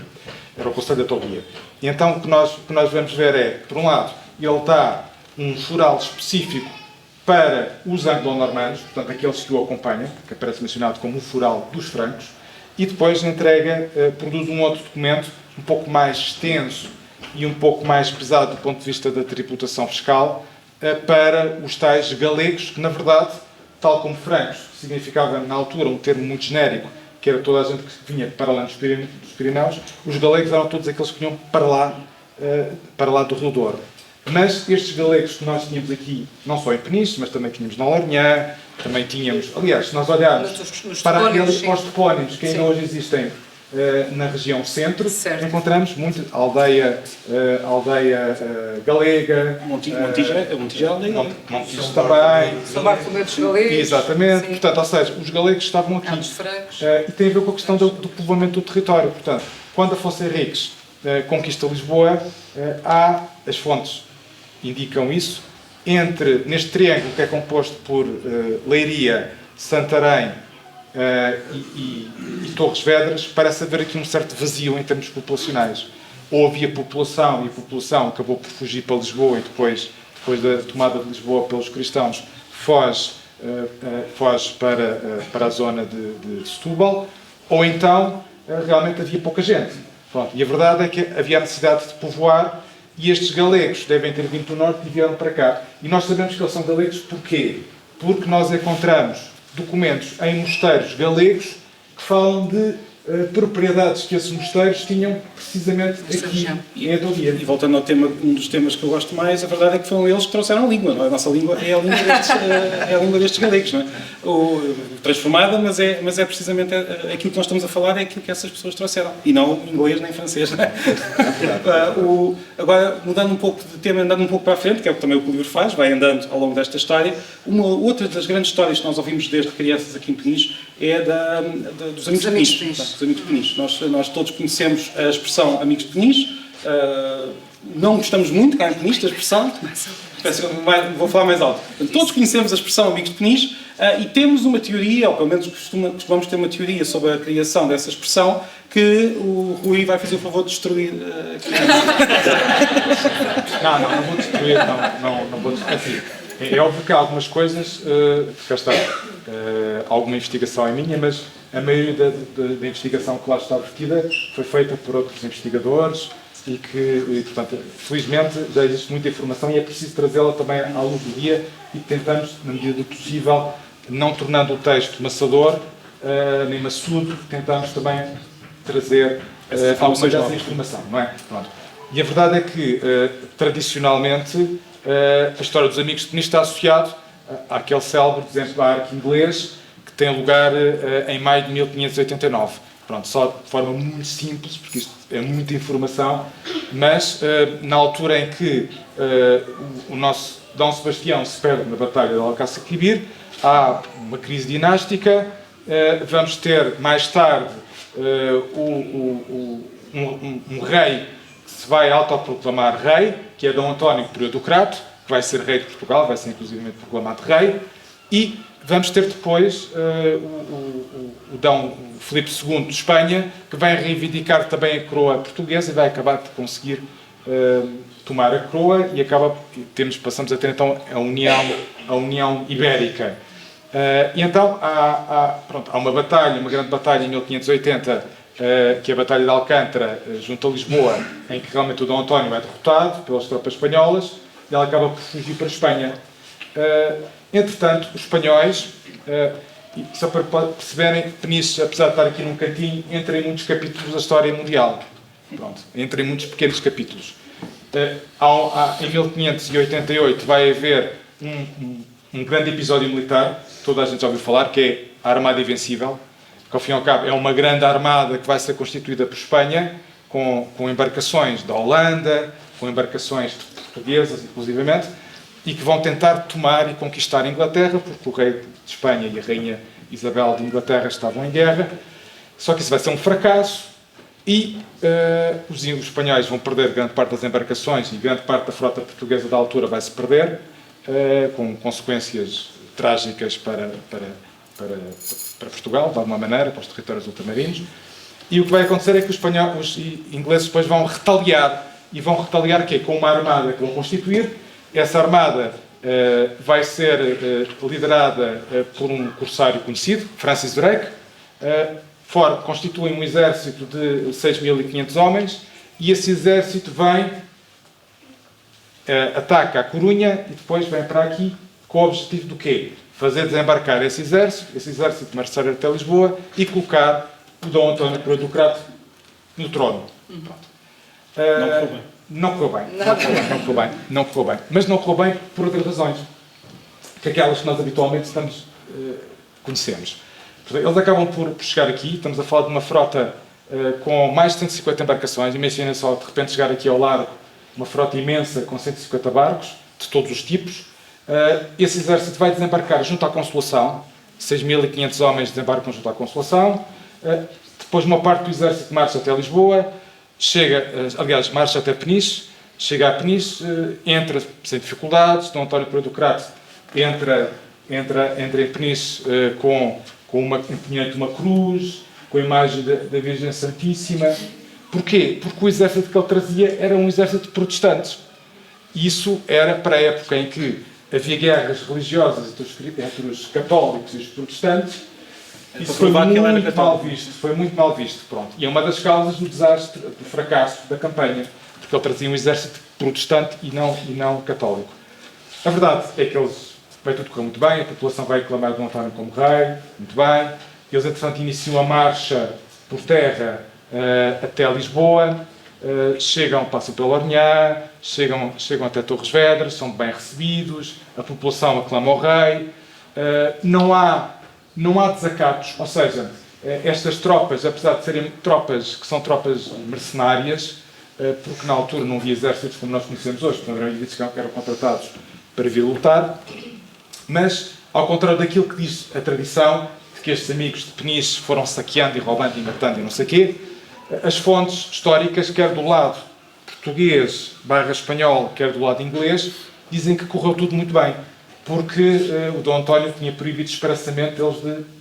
era o Conselho da Touguia. E então o que nós vamos ver é, por um lado, ele dá um foral específico para os anglo-normandos, portanto aqueles que o acompanham, que aparece mencionado como o foral dos francos, e depois produz um outro documento um pouco mais extenso e um pouco mais pesado do ponto de vista da tributação fiscal para os tais galegos, que na verdade, tal como francos, significava na altura um termo muito genérico, que era toda a gente que vinha para lá dos Pirineus, os galegos eram todos aqueles que vinham para lá do Rio Douro. Mas estes galegos que nós tínhamos aqui, não só em Peniche, mas também tínhamos na Lourinhã, também tínhamos... Aliás, se nós olharmos para aqueles topónimos que ainda hoje existem na região centro, encontramos muita aldeia galega... Montijo é aldeia galega. Montijo também. São Bartolomeu dos Galegos. Exatamente. Portanto, ou seja, os galegos estavam aqui. E tem a ver com a questão do povoamento do território. Portanto, quando Afonso Henriques conquista Lisboa, há as fontes indicam isso, neste triângulo que é composto por Leiria, Santarém e Torres Vedras, parece haver aqui um certo vazio em termos populacionais. Ou havia população, e a população acabou por fugir para Lisboa e depois da tomada de Lisboa pelos cristãos, foge para a zona de Setúbal, ou então realmente havia pouca gente. Pronto, e a verdade é que havia a necessidade de povoar, e estes galegos devem ter vindo do norte e vieram para cá. E nós sabemos que eles são galegos porquê? Porque nós encontramos documentos em mosteiros galegos que falam de propriedades que esses mosteiros tinham precisamente aqui em Adolia. E voltando ao tema, um dos temas que eu gosto mais, a verdade é que foram eles que trouxeram a língua, não é? A nossa língua é a língua destes, é a língua destes galegos, não é? Transformada, mas é precisamente aquilo que nós estamos a falar, é aquilo que essas pessoas trouxeram, e não inglês nem francês, não é? Agora, mudando um pouco de tema, andando um pouco para a frente, que é o que também o livro faz, vai andando ao longo desta história, outra das grandes histórias que nós ouvimos desde crianças aqui em Peniche é dos amigos de Peniche. Dos amigos de Peniche. Nós todos conhecemos a expressão amigos de Peniche, não gostamos muito cá em Peniche da expressão, vou falar mais alto. Todos conhecemos a expressão amigos de Peniche e temos uma teoria, ou pelo menos costumamos ter uma teoria sobre a criação dessa expressão, que o Rui vai fazer o favor de destruir Não vou destruir, não vou destruir. Assim, é óbvio que há algumas coisas, cá está, alguma investigação é minha, mas a maioria da investigação que lá está vertida foi feita por outros investigadores e que, portanto, felizmente já existe muita informação e é preciso trazê-la também à luz do dia e tentamos, na medida do possível, não tornando o texto maçador, nem maçudo, tentamos também trazer alguma dessa informação, não é? Pronto. E a verdade é que, tradicionalmente, a história dos amigos de Peniche está associado àquele célebre desembarque inglês que tem lugar em maio de 1589. Pronto, só de forma muito simples, porque isto é muita informação, mas na altura em que o nosso Dom Sebastião se perde na Batalha de Alcácer-Quibir, há uma crise dinástica, vamos ter mais tarde um rei que se vai autoproclamar rei, que é Dom António Priodocrato, que vai ser rei de Portugal, vai ser inclusivamente proclamado rei, e vamos ter depois o Dom Filipe II de Espanha, que vai reivindicar também a coroa portuguesa e vai acabar por conseguir tomar a coroa e passamos a ter então a União Ibérica. E então há uma grande batalha em 1580, que é a Batalha de Alcântara, junto a Lisboa, em que realmente o Dom António é derrotado pelas tropas espanholas e ele acaba por fugir para a Espanha. Entretanto, os espanhóis, só para perceberem, Peniche, apesar de estar aqui num cantinho, entra em muitos capítulos da história mundial. Pronto, entra em muitos pequenos capítulos. Em 1588 vai haver um grande episódio militar, toda a gente já ouviu falar, que é a Armada Invencível, que ao fim e ao cabo é uma grande armada que vai ser constituída por Espanha, com embarcações da Holanda, com embarcações portuguesas, inclusivamente, e que vão tentar tomar e conquistar a Inglaterra, porque o rei de Espanha e a rainha Isabel de Inglaterra estavam em guerra. Só que isso vai ser um fracasso e os espanhóis vão perder grande parte das embarcações e grande parte da frota portuguesa da altura vai se perder, com consequências trágicas para Portugal, de alguma maneira, para os territórios ultramarinos. E o que vai acontecer é que os ingleses depois vão retaliar. E vão retaliar quê? Com uma armada que vão constituir. Essa armada vai ser liderada por um corsário conhecido, Francis Drake. Constitui um exército de 6.500 homens e esse exército vem, ataca a Corunha e depois vem para aqui com o objetivo do quê? Fazer desembarcar esse exército marchar até Lisboa e colocar o Dom António Priodocrato no trono. Não correu bem. Mas não correu bem por outras razões, que aquelas que nós habitualmente conhecemos. Eles acabam por chegar aqui, estamos a falar de uma frota com mais de 150 embarcações, imaginem só, de repente chegar aqui ao largo, uma frota imensa com 150 barcos, de todos os tipos. Esse exército vai desembarcar junto à Consolação, 6.500 homens desembarcam junto à Consolação, depois uma parte do exército marcha até Lisboa, marcha até Peniche, chega a Peniche, entra sem dificuldades, Dom António Priodocrato entra em Peniche com empunhando uma cruz, com a imagem da Virgem Santíssima. Porquê? Porque o exército que ele trazia era um exército de protestantes. Isso era para a época em que havia guerras religiosas entre os católicos e os protestantes, Isso foi muito mal visto, pronto. E é uma das causas do desastre, do fracasso da campanha, porque ele trazia um exército protestante e não católico. A verdade é que vai tudo correr muito bem, a população vai aclamar Dom António como rei, muito bem. Eles, entretanto, iniciam a marcha por terra até Lisboa, passam pelo Ornhã, chegam até Torres Vedras, são bem recebidos, a população aclama o rei, não há desacatos, ou seja, estas tropas, apesar de serem tropas que são tropas mercenárias, porque na altura não havia exércitos como nós conhecemos hoje, portanto eram indivíduos que eram contratados para vir lutar, mas, ao contrário daquilo que diz a tradição, de que estes amigos de Peniche foram saqueando e roubando e matando e não sei o quê, as fontes históricas, quer do lado português / espanhol, quer do lado inglês, dizem que correu tudo muito bem, porque o Dom António tinha proibido expressamente eles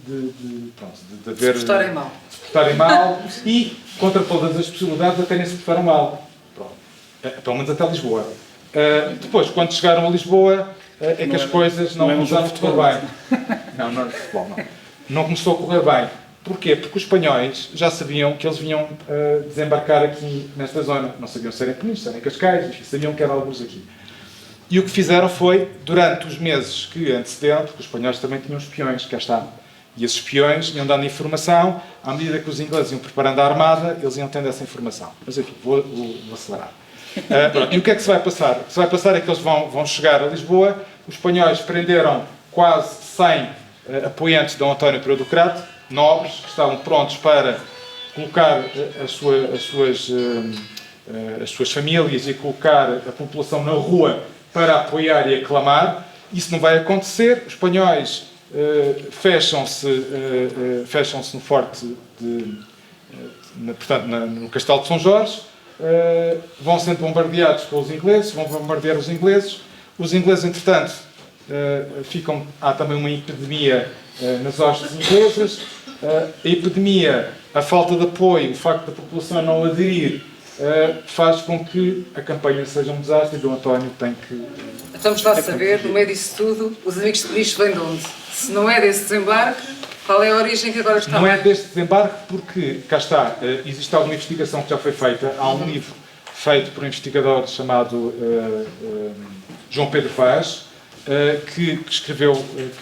de haver... Se portarem mal. E, contra todas as possibilidades, até nem se portaram mal. Pronto. Pelo menos até Lisboa. Depois, quando chegaram a Lisboa, é que as coisas não começaram a correr bem. Não era de futebol, não. Não começou a correr bem. Porquê? Porque os espanhóis já sabiam que eles vinham desembarcar aqui nesta zona. Não sabiam se era em Peniche, se era em Cascais, enfim, sabiam que eram alguns aqui. E o que fizeram foi, durante os meses que antecederam, porque os espanhóis também tinham espiões, cá está. E esses espiões iam dando informação, à medida que os ingleses iam preparando a armada, eles iam tendo essa informação. Mas enfim, vou acelerar. E o que é que se vai passar? O que se vai passar é que eles vão chegar a Lisboa, os espanhóis prenderam quase 100 apoiantes de Dom António Pereira do Crato, nobres, que estavam prontos para colocar as suas famílias e colocar a população na rua para apoiar e aclamar. Isso não vai acontecer. Os espanhóis fecham-se no forte, portanto, no Castelo de São Jorge, vão sendo bombardeados pelos ingleses, vão bombardear os ingleses. Os ingleses, entretanto, há também uma epidemia nas hostes inglesas. A epidemia, a falta de apoio, o facto da população não aderir, faz com que a campanha seja um desastre e Dom António tem que... Estamos lá a saber, no meio disso tudo, os amigos de Peniche vêm de onde? Se não é desse desembarque, qual é a origem que agora está? Não é deste desembarque porque, cá está, existe alguma investigação que já foi feita. Há um livro feito por um investigador chamado João Pedro Vaz, que escreveu,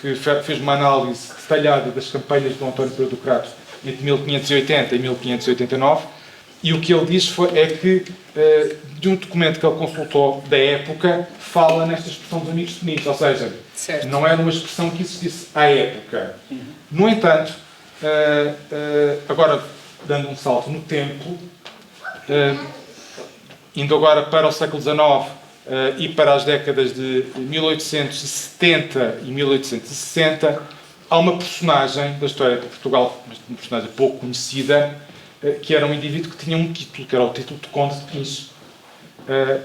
que fez uma análise detalhada das campanhas de Dom António Pereira do Crato entre 1580 e 1589, e o que ele diz é que, de um documento que ele consultou da época, fala nesta expressão dos amigos de Peniche, ou seja, certo, não era uma expressão que existisse à época. No entanto, agora dando um salto no tempo, indo agora para o século XIX e para as décadas de 1870 e 1860, há uma personagem da história de Portugal, uma personagem pouco conhecida, que era um indivíduo que tinha um título, que era o título de Conde de Peniche,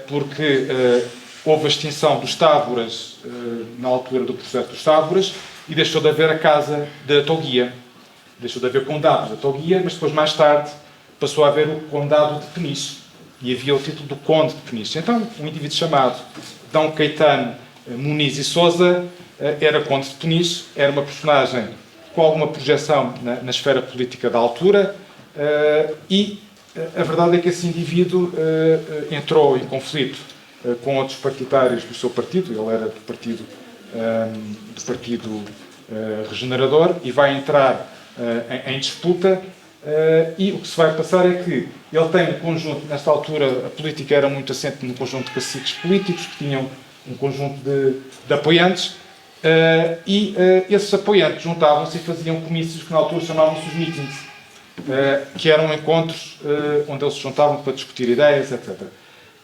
porque houve a extinção dos Távoras na altura do processo dos Távoras e deixou de haver a casa da Toguia, deixou de haver condado da Toguia, mas depois, mais tarde, passou a haver o condado de Peniche e havia o título do Conde de Peniche. Então, um indivíduo chamado D. Caetano Muniz e Sousa era Conde de Peniche, era uma personagem com alguma projeção na esfera política da altura, e a verdade é que esse indivíduo entrou em conflito com outros partidários do seu partido. Ele era do partido Regenerador e vai entrar em disputa, e o que se vai passar é que ele tem um conjunto, nesta altura a política era muito assente num conjunto de caciques políticos que tinham um conjunto de apoiantes, e esses apoiantes juntavam-se e faziam comícios que na altura chamavam-se os meetings, que eram encontros onde eles se juntavam para discutir ideias, etc.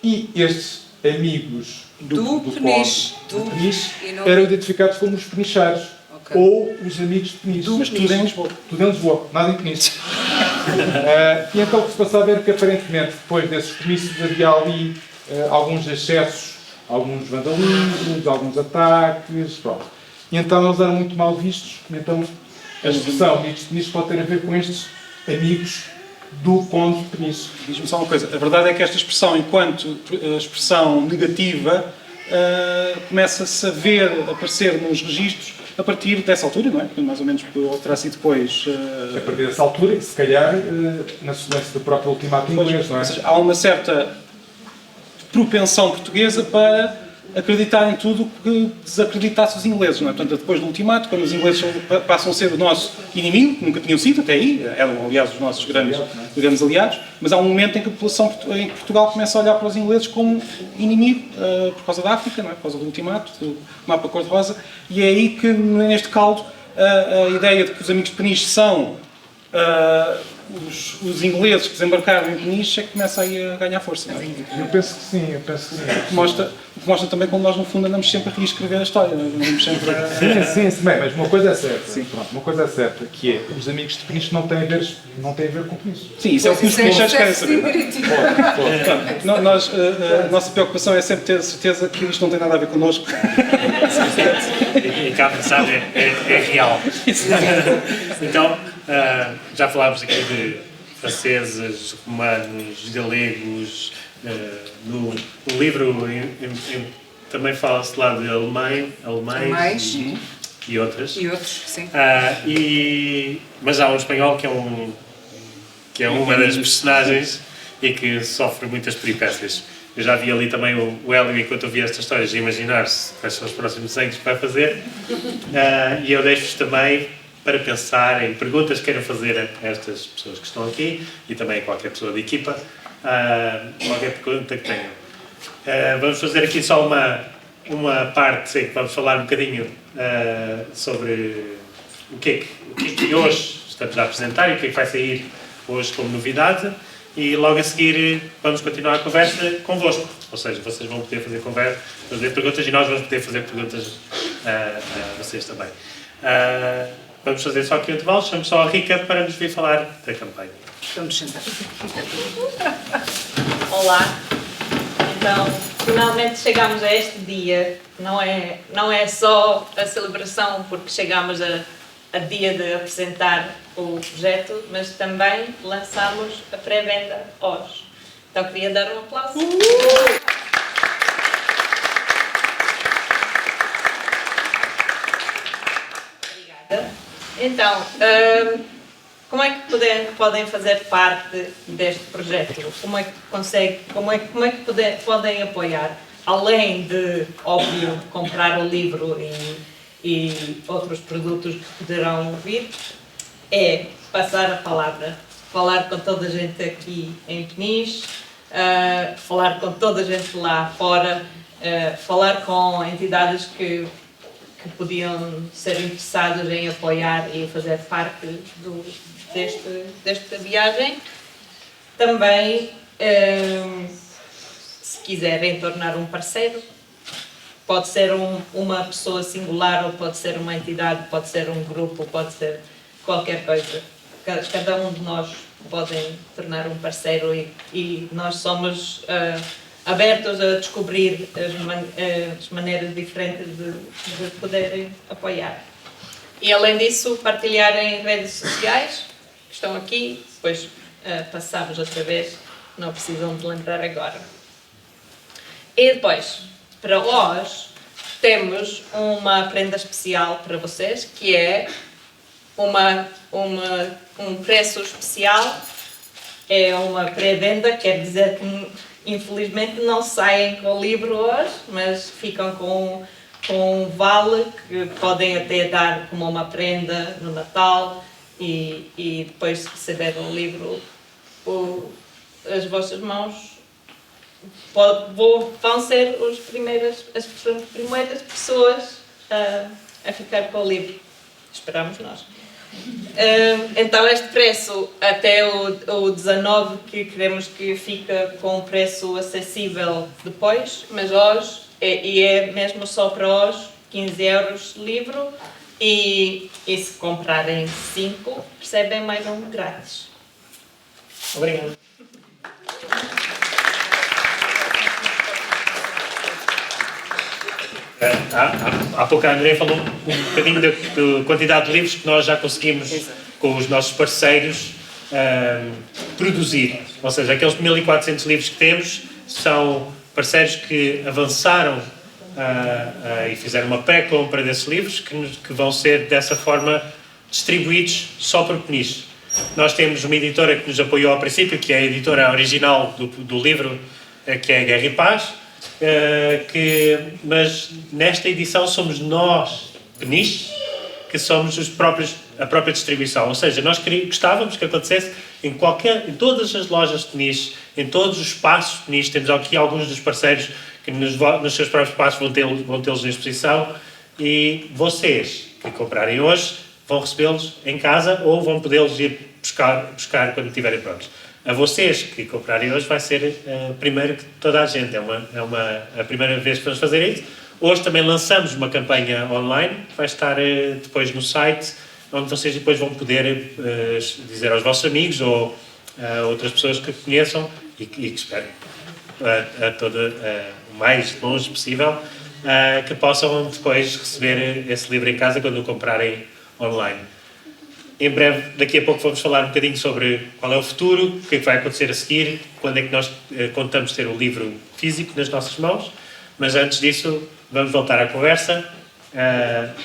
E estes amigos do Peniche eram identificados como os penicheiros, ou os amigos de Peniche. Mas tudo em Lisboa. Tudo em Lisboa, nada em Peniche. E então o que se passava era que, aparentemente, depois desses comícios havia ali alguns excessos, alguns vandalismos, alguns ataques, pronto. E então eles eram muito mal vistos, e então a expressão amigos de Peniche pode ter a ver com estes amigos do Conde de Peniche. Diz-me só uma coisa, a verdade é que esta expressão, enquanto expressão negativa, começa-se a ver, a aparecer nos registros a partir dessa altura, não é? Mais ou menos terá sido depois... A partir dessa altura, e se calhar na sequência do próprio ultimato inglês, não é? Ou seja, há uma certa propensão portuguesa para acreditar em tudo que desacreditasse os ingleses, não é? Portanto, depois do ultimato, quando os ingleses passam a ser o nosso inimigo, que nunca tinham sido até aí, eram aliás os nossos grandes aliados, mas há um momento em que a população em Portugal começa a olhar para os ingleses como inimigo por causa da África, não é? Por causa do ultimato, do mapa cor-de-rosa, e é aí que, neste caldo, a ideia de que os amigos de Peniche são os ingleses que desembarcaram em Peniche é que começa aí a ganhar força. Não é? Eu penso que sim, eu penso que sim. O que mostra também como nós, no fundo, andamos sempre a reescrever a história. Não vamos sempre a... Sim, bem, mas uma coisa é certa. Sim. Pronto, uma coisa é certa, que é, os amigos de Peniche não têm a ver com isso. Sim, isso é o que os penicheiros querem saber. A nossa preocupação é sempre ter a certeza que isto não tem nada a ver connosco. E cá pensar é real. Então, já falámos aqui de franceses, romanos, galegos. No livro também fala-se lá de alemães e outras. E outros, sim. Mas há um espanhol que é uma das personagens e que sofre muitas peripécias. Eu já vi ali também o Hélio, enquanto eu vi estas histórias, a imaginar-se quais são os próximos desenhos que vai fazer. E eu deixo-vos também para pensar em perguntas que queiram fazer a estas pessoas que estão aqui e também a qualquer pessoa da equipa. Qualquer pergunta que tenham. Vamos fazer aqui só uma parte, sei que vamos falar um bocadinho sobre o que é que hoje estamos a apresentar e o que é que vai sair hoje como novidade. E logo a seguir vamos continuar a conversa convosco. Ou seja, vocês vão poder fazer perguntas e nós vamos poder fazer perguntas a vocês também. Vamos fazer só aqui um intervalo. Chamo só a Rica para nos vir falar da campanha. Vamos sentar. Olá. Então, finalmente chegamos a este dia. Não é só a celebração porque chegamos a dia de apresentar o projeto, mas também lançamos a pré-venda hoje. Então queria dar um aplauso. Obrigada. Então, como é que podem fazer parte deste projeto? Como é que podem apoiar? Além de, óbvio, comprar o livro e outros produtos que poderão vir, é passar a palavra, falar com toda a gente aqui em Peniche, falar com toda a gente lá fora, falar com entidades que podiam ser interessadas em apoiar e fazer parte desta viagem. Também, se quiserem tornar um parceiro, pode ser uma pessoa singular, ou pode ser uma entidade, pode ser um grupo, pode ser qualquer coisa. Cada um de nós podem tornar um parceiro e nós somos abertos a descobrir as maneiras diferentes de poderem apoiar. E além disso, partilhar em redes sociais, que estão aqui, depois passamos outra vez, não precisam de lembrar agora. E depois, para hoje, temos uma prenda especial para vocês, que é um preço especial. É uma pré-venda, quer dizer que infelizmente não saem com o livro hoje, mas ficam com um vale que podem até dar como uma prenda no Natal e depois de receber o livro, as vossas mãos vão ser as primeiras pessoas a ficar com o livro. Esperamos nós. Então este preço até o 19, que queremos que fica com um preço acessível depois, mas hoje, é mesmo só para hoje, 15 euros de livro, e se comprarem 5, recebem mais um grátis. Obrigado. Há pouco a André falou um bocadinho da quantidade de livros que nós já conseguimos, com os nossos parceiros, produzir. Ou seja, aqueles 1400 livros que temos são parceiros que avançaram e fizeram uma pré-compra desses livros que vão ser, dessa forma, distribuídos só por Peniche. Nós temos uma editora que nos apoiou ao princípio, que é a editora original do livro, que é a Guerra e Paz, mas nesta edição somos nós, Peniche, que somos a própria distribuição. Ou seja, nós gostávamos que acontecesse em todas as lojas de Peniche, em todos os espaços de Peniche. Temos aqui alguns dos parceiros que nos seus próprios espaços vão tê-los em exposição, e vocês que comprarem hoje vão recebê-los em casa ou vão podê-los ir buscar quando estiverem prontos. A vocês que comprarem hoje vai ser primeiro que toda a gente. É a primeira vez que vamos fazer isso. Hoje também lançamos uma campanha online, que vai estar depois no site, onde vocês depois vão poder dizer aos vossos amigos ou outras pessoas que conheçam e que esperem o mais longe possível, que possam depois receber esse livro em casa quando o comprarem online. Em breve, daqui a pouco, vamos falar um bocadinho sobre qual é o futuro, o que é que vai acontecer a seguir, quando é que nós contamos ter o livro físico nas nossas mãos. Mas antes disso, vamos voltar à conversa.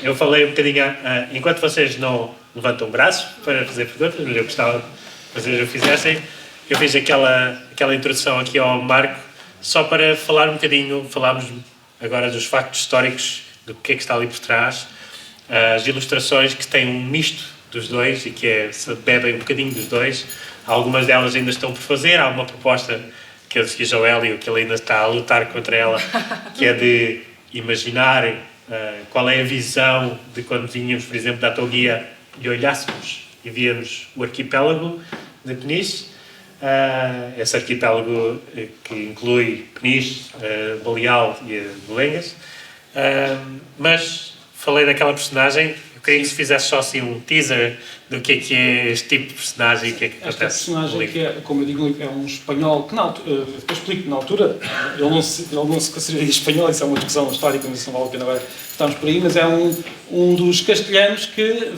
Eu falei um bocadinho, enquanto vocês não levantam o braço para fazer perguntas, mas eu gostava que vocês o fizessem. Eu fiz aquela introdução aqui ao Marco, só para falar um bocadinho, falámos agora dos factos históricos, do que é que está ali por trás, as ilustrações que têm um misto dos dois e que se bebem um bocadinho dos dois. Algumas delas ainda estão por fazer, há uma proposta que eu disse ao Hélio, que ele ainda está a lutar contra ela, que é de imaginar qual é a visão de quando vínhamos, por exemplo, da Autoguia e olhássemos e víamos o arquipélago de Peniche, esse arquipélago que inclui Peniche, Baleal e Belengas. Mas falei daquela personagem. Queria que se fizesse só assim um teaser do que é este tipo de personagem e o que é que acontece. Esta personagem que é, como eu digo, é um espanhol que, depois explico que na altura, ele não se consideraria espanhol, isso é uma discussão histórica, mas isso não vale a pena agora estarmos por aí, mas é um dos castelhanos que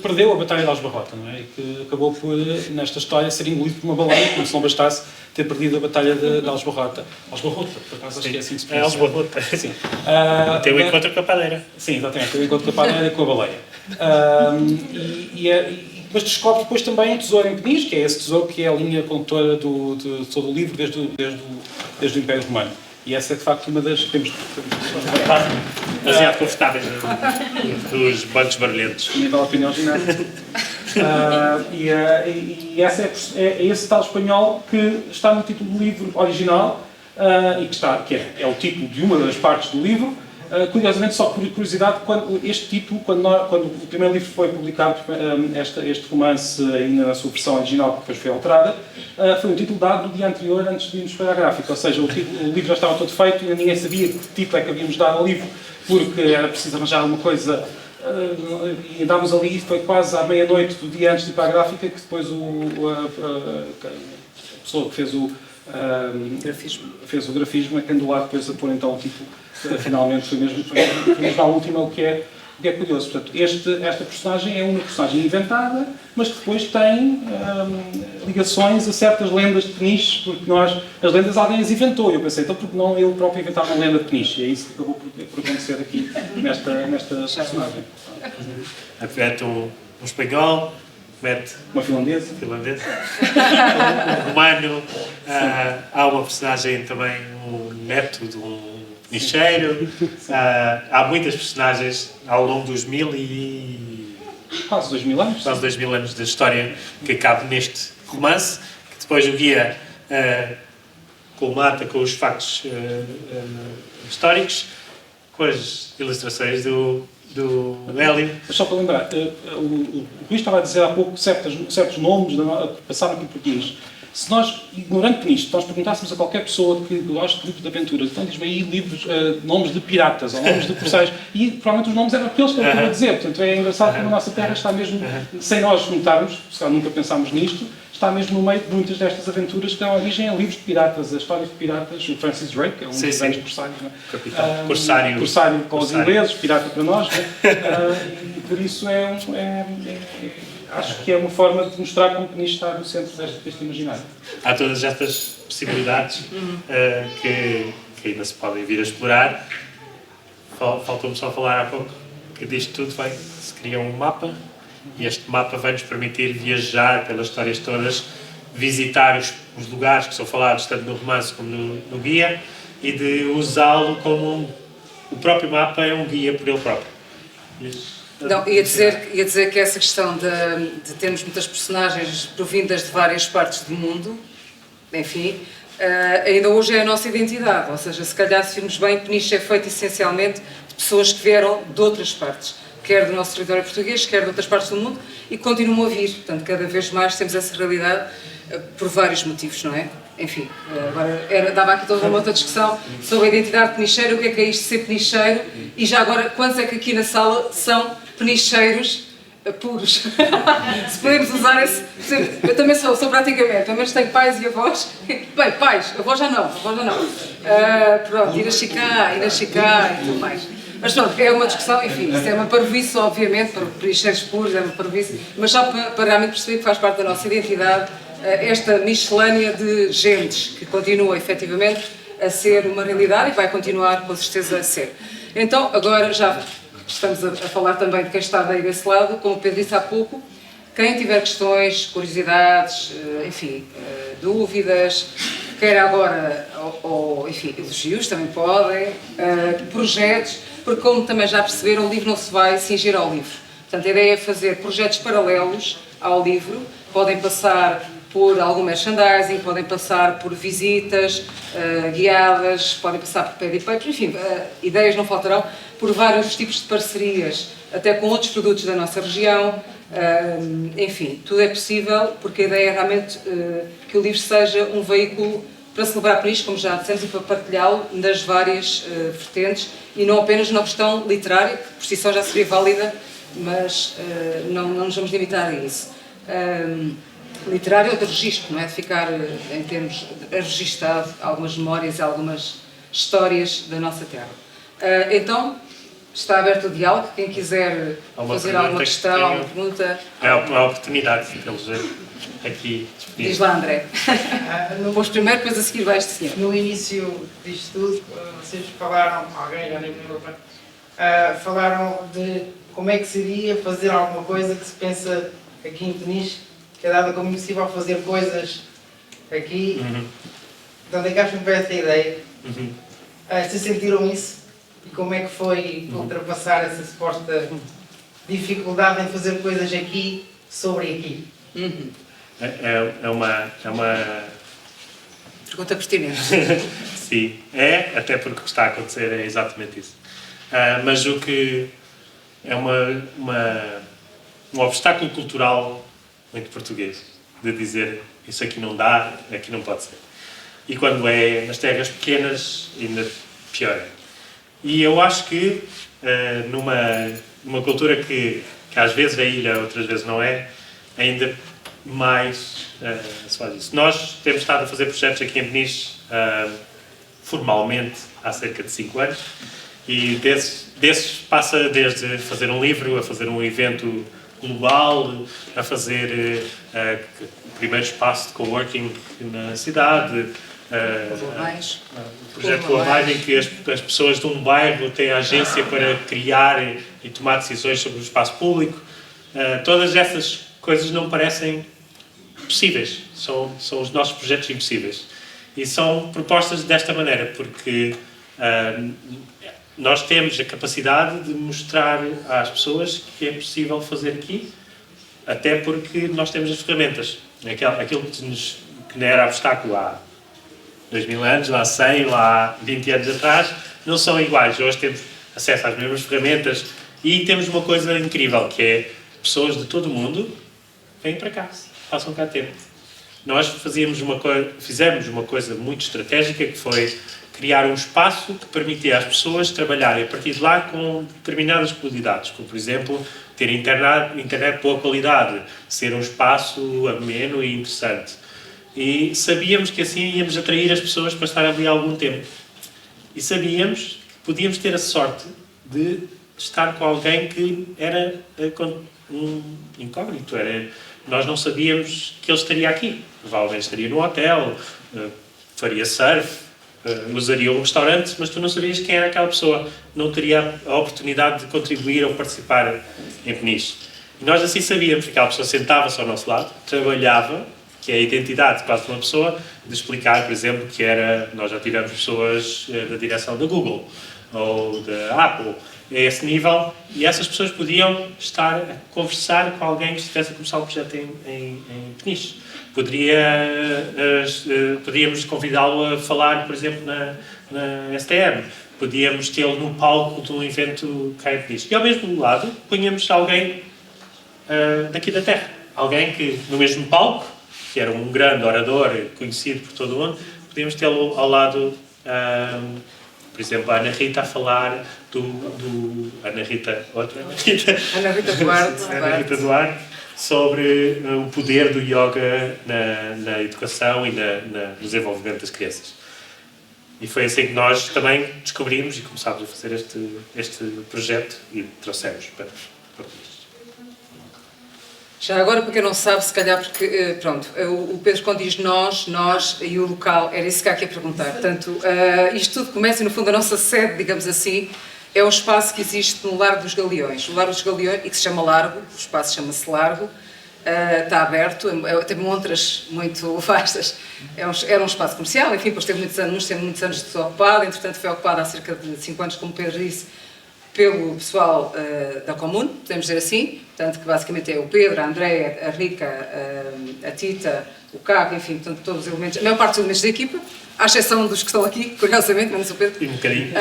perdeu a Batalha de Aljubarrota, não é? E que acabou por, nesta história, ser engolido por uma baleia, como se não bastasse ter perdido a Batalha de Aljubarrota. Aljubarrota, por acaso acho que é assim que se pronuncia. Aljubarrota, sim. Tem o encontro com a padeira. Sim, exatamente, tem o encontro com a padeira e com a baleia. Mas descobre depois também o tesouro em Peniche, que é esse tesouro que é a linha condutora de todo o livro desde o Império Romano. E essa é de facto uma das que temos demasiado confortáveis dos bancos barulhentos. Nem vale a pena ao ginásio. E é esse tal espanhol que está no título do livro original e que é o título de uma das partes do livro. Curiosamente, só por curiosidade, quando o primeiro livro foi publicado, este romance ainda na sua versão original, que depois foi alterada, foi o título dado no dia anterior, antes de irmos para a gráfica. Ou seja, o livro já estava todo feito e ninguém sabia que título é que havíamos dado ao livro, porque era preciso arranjar alguma coisa. E andámos ali, foi quase à meia-noite do dia antes de ir para a gráfica, que depois a pessoa que fez o grafismo é que andou lá depois a pôr então o título. Finalmente foi mesmo a última, o que é curioso. Portanto, esta personagem é uma personagem inventada, mas que depois tem ligações a certas lendas de Peniche, porque as lendas alguém as inventou. Eu pensei, então porque não ele próprio inventar uma lenda de Peniche? E é isso que acabou por acontecer aqui nesta personagem. Mete um espanhol, mete uma finlandesa, um romano, há uma personagem também, um neto de um nicheiro, há muitas personagens ao longo dos quase 2000 anos. Quase 2000 anos de história que cabe neste romance, que depois o guia colmata com os factos históricos, com as ilustrações do Hélio. Só para lembrar, o Luís estava a dizer há pouco certos nomes que passaram aqui por Peniche. Se nós, ignorando Peniche, se nós perguntássemos a qualquer pessoa que gosta de livros de aventuras, então diz-me aí nomes de piratas ou nomes de corsários, e provavelmente os nomes eram aqueles que eu estava a dizer. Portanto, é engraçado como a nossa terra está mesmo, sem nós notarmos, se calhar nunca pensámos nisto, está mesmo no meio de muitas destas aventuras que dão origem a livros de piratas, a história de piratas. O Francis Drake, que é um dos grandes corsários. Corsário para os ingleses, pirata para nós. E por isso acho que é uma forma de mostrar como Peniche está no centro deste imaginário. Há todas estas possibilidades que ainda se podem vir a explorar faltou-me só falar há pouco que disto tudo se cria um mapa e este mapa vai nos permitir viajar pelas histórias todas, visitar os lugares que são falados tanto no romance como no guia e de usá-lo como o próprio mapa é um guia por ele próprio. Não, ia dizer que essa questão de termos muitas personagens provindas de várias partes do mundo, enfim, ainda hoje é a nossa identidade, ou seja, se calhar se virmos bem, Peniche é feito essencialmente de pessoas que vieram de outras partes, quer do nosso território português, quer de outras partes do mundo, e que continuam a vir, portanto, cada vez mais temos essa realidade por vários motivos, não é? Enfim, agora dava aqui toda uma outra discussão sobre a identidade penicheira, o que é isto de ser penicheiro, e já agora, quantos é que aqui na sala são penicheiros puros? Se podemos usar esse... Eu também sou praticamente, pelo menos tenho pais e avós. Bem, pais, avós já não. Pronto, ir a Chicá e tudo mais. Mas pronto, é uma discussão, enfim, isso é uma parvoíce, obviamente, para penicheiros puros, é uma parvoíce, mas só para realmente perceber que faz parte da nossa identidade, esta miscelânea de gentes que continua efetivamente a ser uma realidade e vai continuar com certeza a ser. Então, agora já estamos a falar também de quem está daí desse lado, como o Pedro disse há pouco, quem tiver questões, curiosidades, enfim, dúvidas, quer agora, ou enfim, elogios também podem, projetos, porque como também já perceberam, o livro não se vai cingir ao livro. Portanto, a ideia é fazer projetos paralelos ao livro, podem passar por algum merchandising, podem passar por visitas guiadas, podem passar por pad e papers, enfim, ideias não faltarão, por vários tipos de parcerias, até com outros produtos da nossa região, enfim, tudo é possível, porque a ideia é realmente que o livro seja um veículo para celebrar Peniche, como já dissemos, e para partilhá-lo nas várias vertentes, e não apenas na questão literária, que por si só já seria válida, mas não nos vamos limitar a isso. Literário ou de registro, não é? De ficar, em termos, registado algumas memórias e algumas histórias da nossa terra. Então, está aberto o diálogo, quem quiser fazer alguma questão, alguma pergunta... É uma oportunidade de eles aqui disponíveis. Diz lá, André. Depois primeiro, depois a seguir vai este senhor. No início disto tudo, vocês falaram, alguém, já nem me lembro bem, falaram de como é que seria fazer alguma coisa que se pensa aqui em Peniche, que é dada como impossível fazer coisas aqui. De onde é que acham que veio essa ideia? Se sentiram isso? E como é que foi ultrapassar essa suposta dificuldade em fazer coisas aqui sobre aqui? É uma pergunta pertinente. Sim, até porque o que está a acontecer é exatamente isso. Mas o que é um obstáculo cultural muito português, de dizer isso aqui não dá, aqui não pode ser. E quando é nas terras pequenas, ainda pior é. E eu acho que numa cultura que às vezes é ilha, outras vezes não é, ainda mais se faz isso. Nós temos estado a fazer projetos aqui em Peniche formalmente há cerca de 5 anos e desses passa desde fazer um livro, a fazer um evento global, a fazer o primeiro espaço de coworking na cidade, o projeto Globais, em que as pessoas de um bairro têm a agência para criar e tomar decisões sobre o espaço público. Todas essas coisas não parecem possíveis, são os nossos projetos impossíveis. E são propostas desta maneira, porque nós temos a capacidade de mostrar às pessoas que é possível fazer aqui, até porque nós temos as ferramentas. Aquilo que não era obstáculo há 2000 anos, lá há 100, lá há 20 anos atrás, não são iguais. Hoje temos acesso às mesmas ferramentas e temos uma coisa incrível, que é pessoas de todo o mundo vêm para cá, passam cá tempo. Nós fizemos uma coisa muito estratégica, que foi criar um espaço que permitia às pessoas trabalharem a partir de lá com determinadas qualidades, como, por exemplo, ter internet de boa qualidade, ser um espaço ameno e interessante. E sabíamos que assim íamos atrair as pessoas para estar ali há algum tempo. E sabíamos que podíamos ter a sorte de estar com alguém que era um incógnito. Nós não sabíamos que ele estaria aqui. Provavelmente estaria no hotel, faria surf, usaria um restaurante, mas tu não sabias quem era aquela pessoa, não teria a oportunidade de contribuir ou participar em Peniche. E nós assim sabíamos que aquela pessoa sentava-se ao nosso lado, trabalhava, que é a identidade quase de uma pessoa, de explicar, por exemplo, que era, nós já tivemos pessoas da direção da Google ou da Apple, a esse nível, e essas pessoas podiam estar a conversar com alguém que estivesse a começar um projeto em Peniche. Podíamos convidá-lo a falar, por exemplo, na STM. Podíamos tê-lo no palco de um evento cá em Peniche. E ao mesmo lado, punhamos alguém daqui da Terra. Alguém que, no mesmo palco, que era um grande orador, conhecido por todo o mundo, podíamos tê-lo ao lado, por exemplo, a Ana Rita a falar Ana Rita Duarte, sobre o poder do yoga na educação e no desenvolvimento das crianças. E foi assim que nós também descobrimos e começámos a fazer este projeto e trouxemos para isto. Já agora, para quem não sabe, se calhar porque, pronto, o Pedro quando diz nós e o local, era isso que há aqui a perguntar. Portanto, isto tudo começa, no fundo, a nossa sede, digamos assim, é um espaço que existe no Largo dos Galeões. O Largo dos Galeões, e que se chama Largo, o espaço chama-se Largo, está aberto, tem montras muito vastas, era um espaço comercial, enfim, depois teve muitos anos desocupado, entretanto foi ocupado há cerca de 5 anos, como Pedro disse, pelo pessoal da Comune, podemos dizer assim, portanto, que basicamente é o Pedro, a Andréia, a Rica, a Tita, o Caco, enfim, portanto, todos os elementos, a maior parte dos elementos da equipa, à exceção dos que estão aqui, curiosamente, menos o Pedro. E um bocadinho.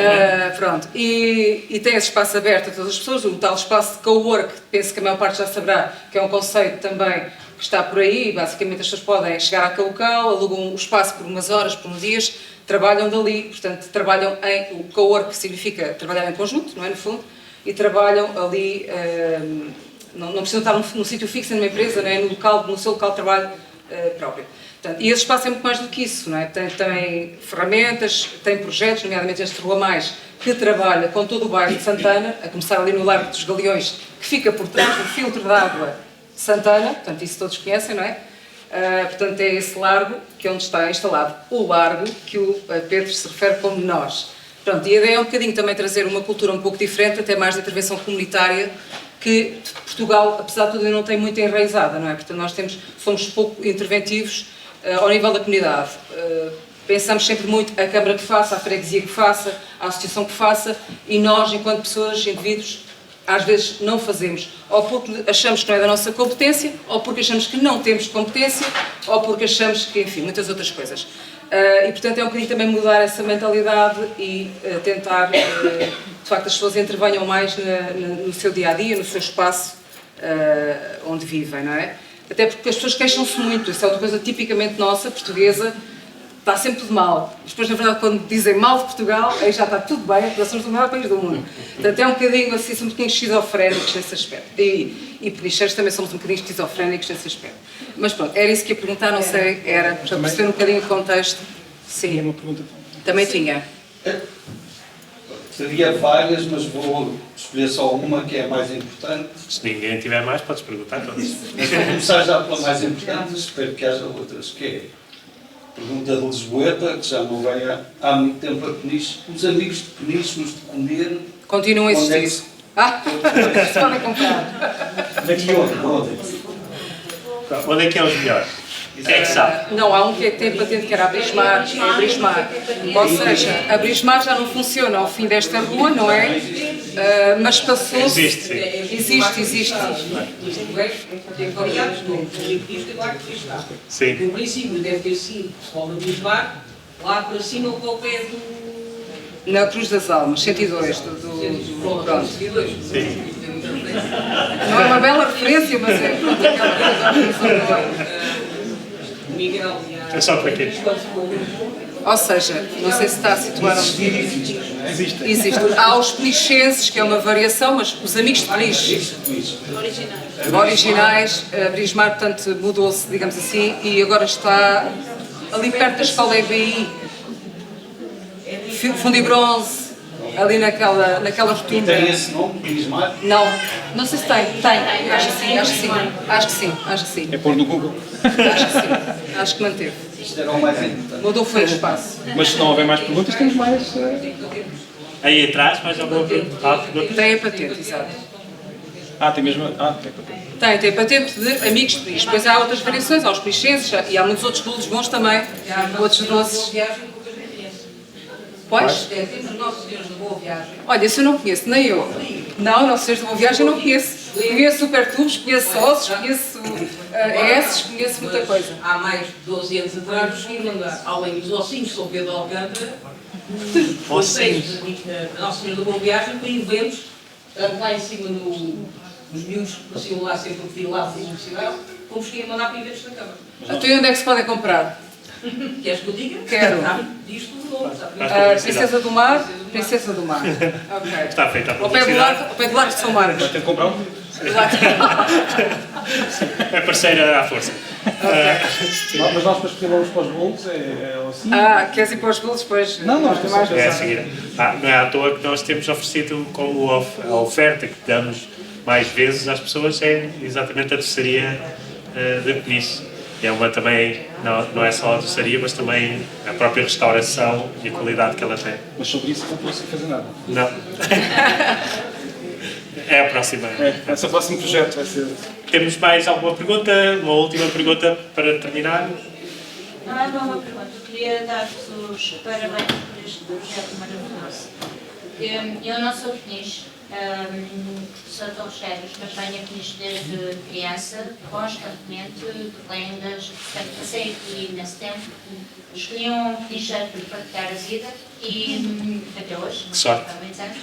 Pronto, e tem esse espaço aberto a todas as pessoas, o tal espaço de co-work, penso que a maior parte já saberá, que é um conceito também que está por aí, basicamente as pessoas podem chegar àquele local, alugam o espaço por umas horas, por uns dias, trabalham dali, portanto, trabalham o co-work significa trabalhar em conjunto, não é, no fundo, e trabalham ali, não precisam estar num sítio fixo, numa empresa, não é, no seu local de trabalho próprio. Portanto, e esse espaço é muito mais do que isso, não é? Tem ferramentas, tem projetos, nomeadamente este Rua Mais, que trabalha com todo o bairro de Santana, a começar ali no Largo dos Galeões, que fica por trás do filtro de água de Santana, portanto, isso todos conhecem, não é? Portanto, é esse largo que é onde está instalado o largo que o Pedro se refere como nós. Pronto, e a ideia é um bocadinho também trazer uma cultura um pouco diferente, até mais de intervenção comunitária, que Portugal, apesar de tudo, não tem muito enraizada, não é? Portanto, nós somos pouco interventivos ao nível da comunidade. Pensamos sempre muito a Câmara que faça, a freguesia que faça, a associação que faça, e nós, enquanto pessoas, indivíduos, às vezes não fazemos, ou porque achamos que não é da nossa competência, ou porque achamos que não temos competência, ou porque achamos que, enfim, muitas outras coisas. E, portanto, é um bocadinho também mudar essa mentalidade e tentar, de facto, as pessoas intervenham mais no seu dia-a-dia, no seu espaço onde vivem, não é? Até porque as pessoas queixam-se muito, isso é outra coisa tipicamente nossa, portuguesa, está sempre tudo mal. Mas depois, na verdade, quando dizem mal de Portugal, aí já está tudo bem, porque nós somos o maior país do mundo. Portanto, é um bocadinho assim, somos um bocadinho esquizofrénicos nesse aspecto. E penicheiros também somos um bocadinho esquizofrénicos nesse aspecto. Mas pronto, era isso que ia perguntar, não sei, era para perceber um bocadinho o contexto. Sim, uma pergunta também tinha. Teria várias, mas vou escolher só uma que é a mais importante. Se ninguém tiver mais, podes perguntar todas. Mas vou começar já pela mais importante, espero que haja outras, que é pergunta de Lisboeta, que já não vem há muito tempo a Peniche. Os amigos de Peniche, nos de comer... Continuam a existir. Se podem comprar. Onde é que é os melhores? Quem é que sabe? Não, há um que tem patente que era a Brismar, é a Brismar. Ou seja, a Brismar já não funciona ao fim desta rua, não é? Mas passou... Existe, sim. Existe. Sim. No princípio deve ter sido o pessoal da Brismar, lá para cima ao pé do... Na Cruz das Almas, 102, pronto. Sim. Não é uma bela referência, mas é Miguel. É só para quê? Ou seja, não sei se está a situar... Existe. Há os penichenses, que é uma variação, mas os amigos de Peniche. Originais. A Brismar, portanto, mudou-se, digamos assim, e agora está ali perto da escola EBI, Fundo e Bronze, ali naquela rotunda. Tem esse nome, Brismar? Não, Não sei se tem. Acho que sim. É pôr no Google. Acho que sim. Acho que manteve. Isto era o mais importante. Mudou foi o espaço. Mas se não houver mais perguntas, temos mais. Aí atrás, mais alguma pergunta? Tem a patente, exato. Tem mesmo. Tem patente. Tem patente de amigos de peniche. Depois há outras variações, há os penichenses e há muitos outros bolos bons também. Outros doces. Pois? Temos os nossos senhores da Boa Viagem. Olha, isso eu não conheço, nem eu. Não, Nossos Senhores da Boa Viagem eu não conheço. Conheço Supertubos, conheço Sócios, conheço Esses, conheço muita coisa. Há mais de 12 anos atrás, consegui mandar, além dos ossinhos de São Pedro de Alcântara, vocês da Nossa Senhora da Boa Viagem para eventos, tanto lá em cima nos miúdos que conseguiam lá sempre o fio lá da universidade, como conseguia mandar para eventos da Câmara. Então, e onde é que se podem comprar? Queres que eu diga? Quero. Diz tudo novo, sabe? Princesa do Mar. Princesa do Mar. Ok. Está feita a Ao pé do Largo de São Marcos. Vai ter que comprar um? É parceira à força. Mas nós para escolher os para os bolos é assim? Queres ir para os bolos depois? Não, mais É a seguir. Não é à toa que nós temos oferecido como a oferta que damos mais vezes às pessoas é exatamente a doçaria da Peniche. É uma também, não é só a doçaria, mas também a própria restauração e a qualidade que ela tem. Mas sobre isso não posso fazer nada. Não. É a próxima. Esse é o próximo projeto vai ser. Temos mais alguma pergunta? Uma última pergunta para terminar? Não é uma pergunta. Eu queria dar-vos os parabéns por este projeto maravilhoso. Eu não sou peniche, sou de Torres, mas venho a peniche desde criança, constantemente, de lendas. Portanto, passei aqui nesse tempo, escolhi um peniche para praticar a vida e até hoje. Que sorte! Há muitos anos.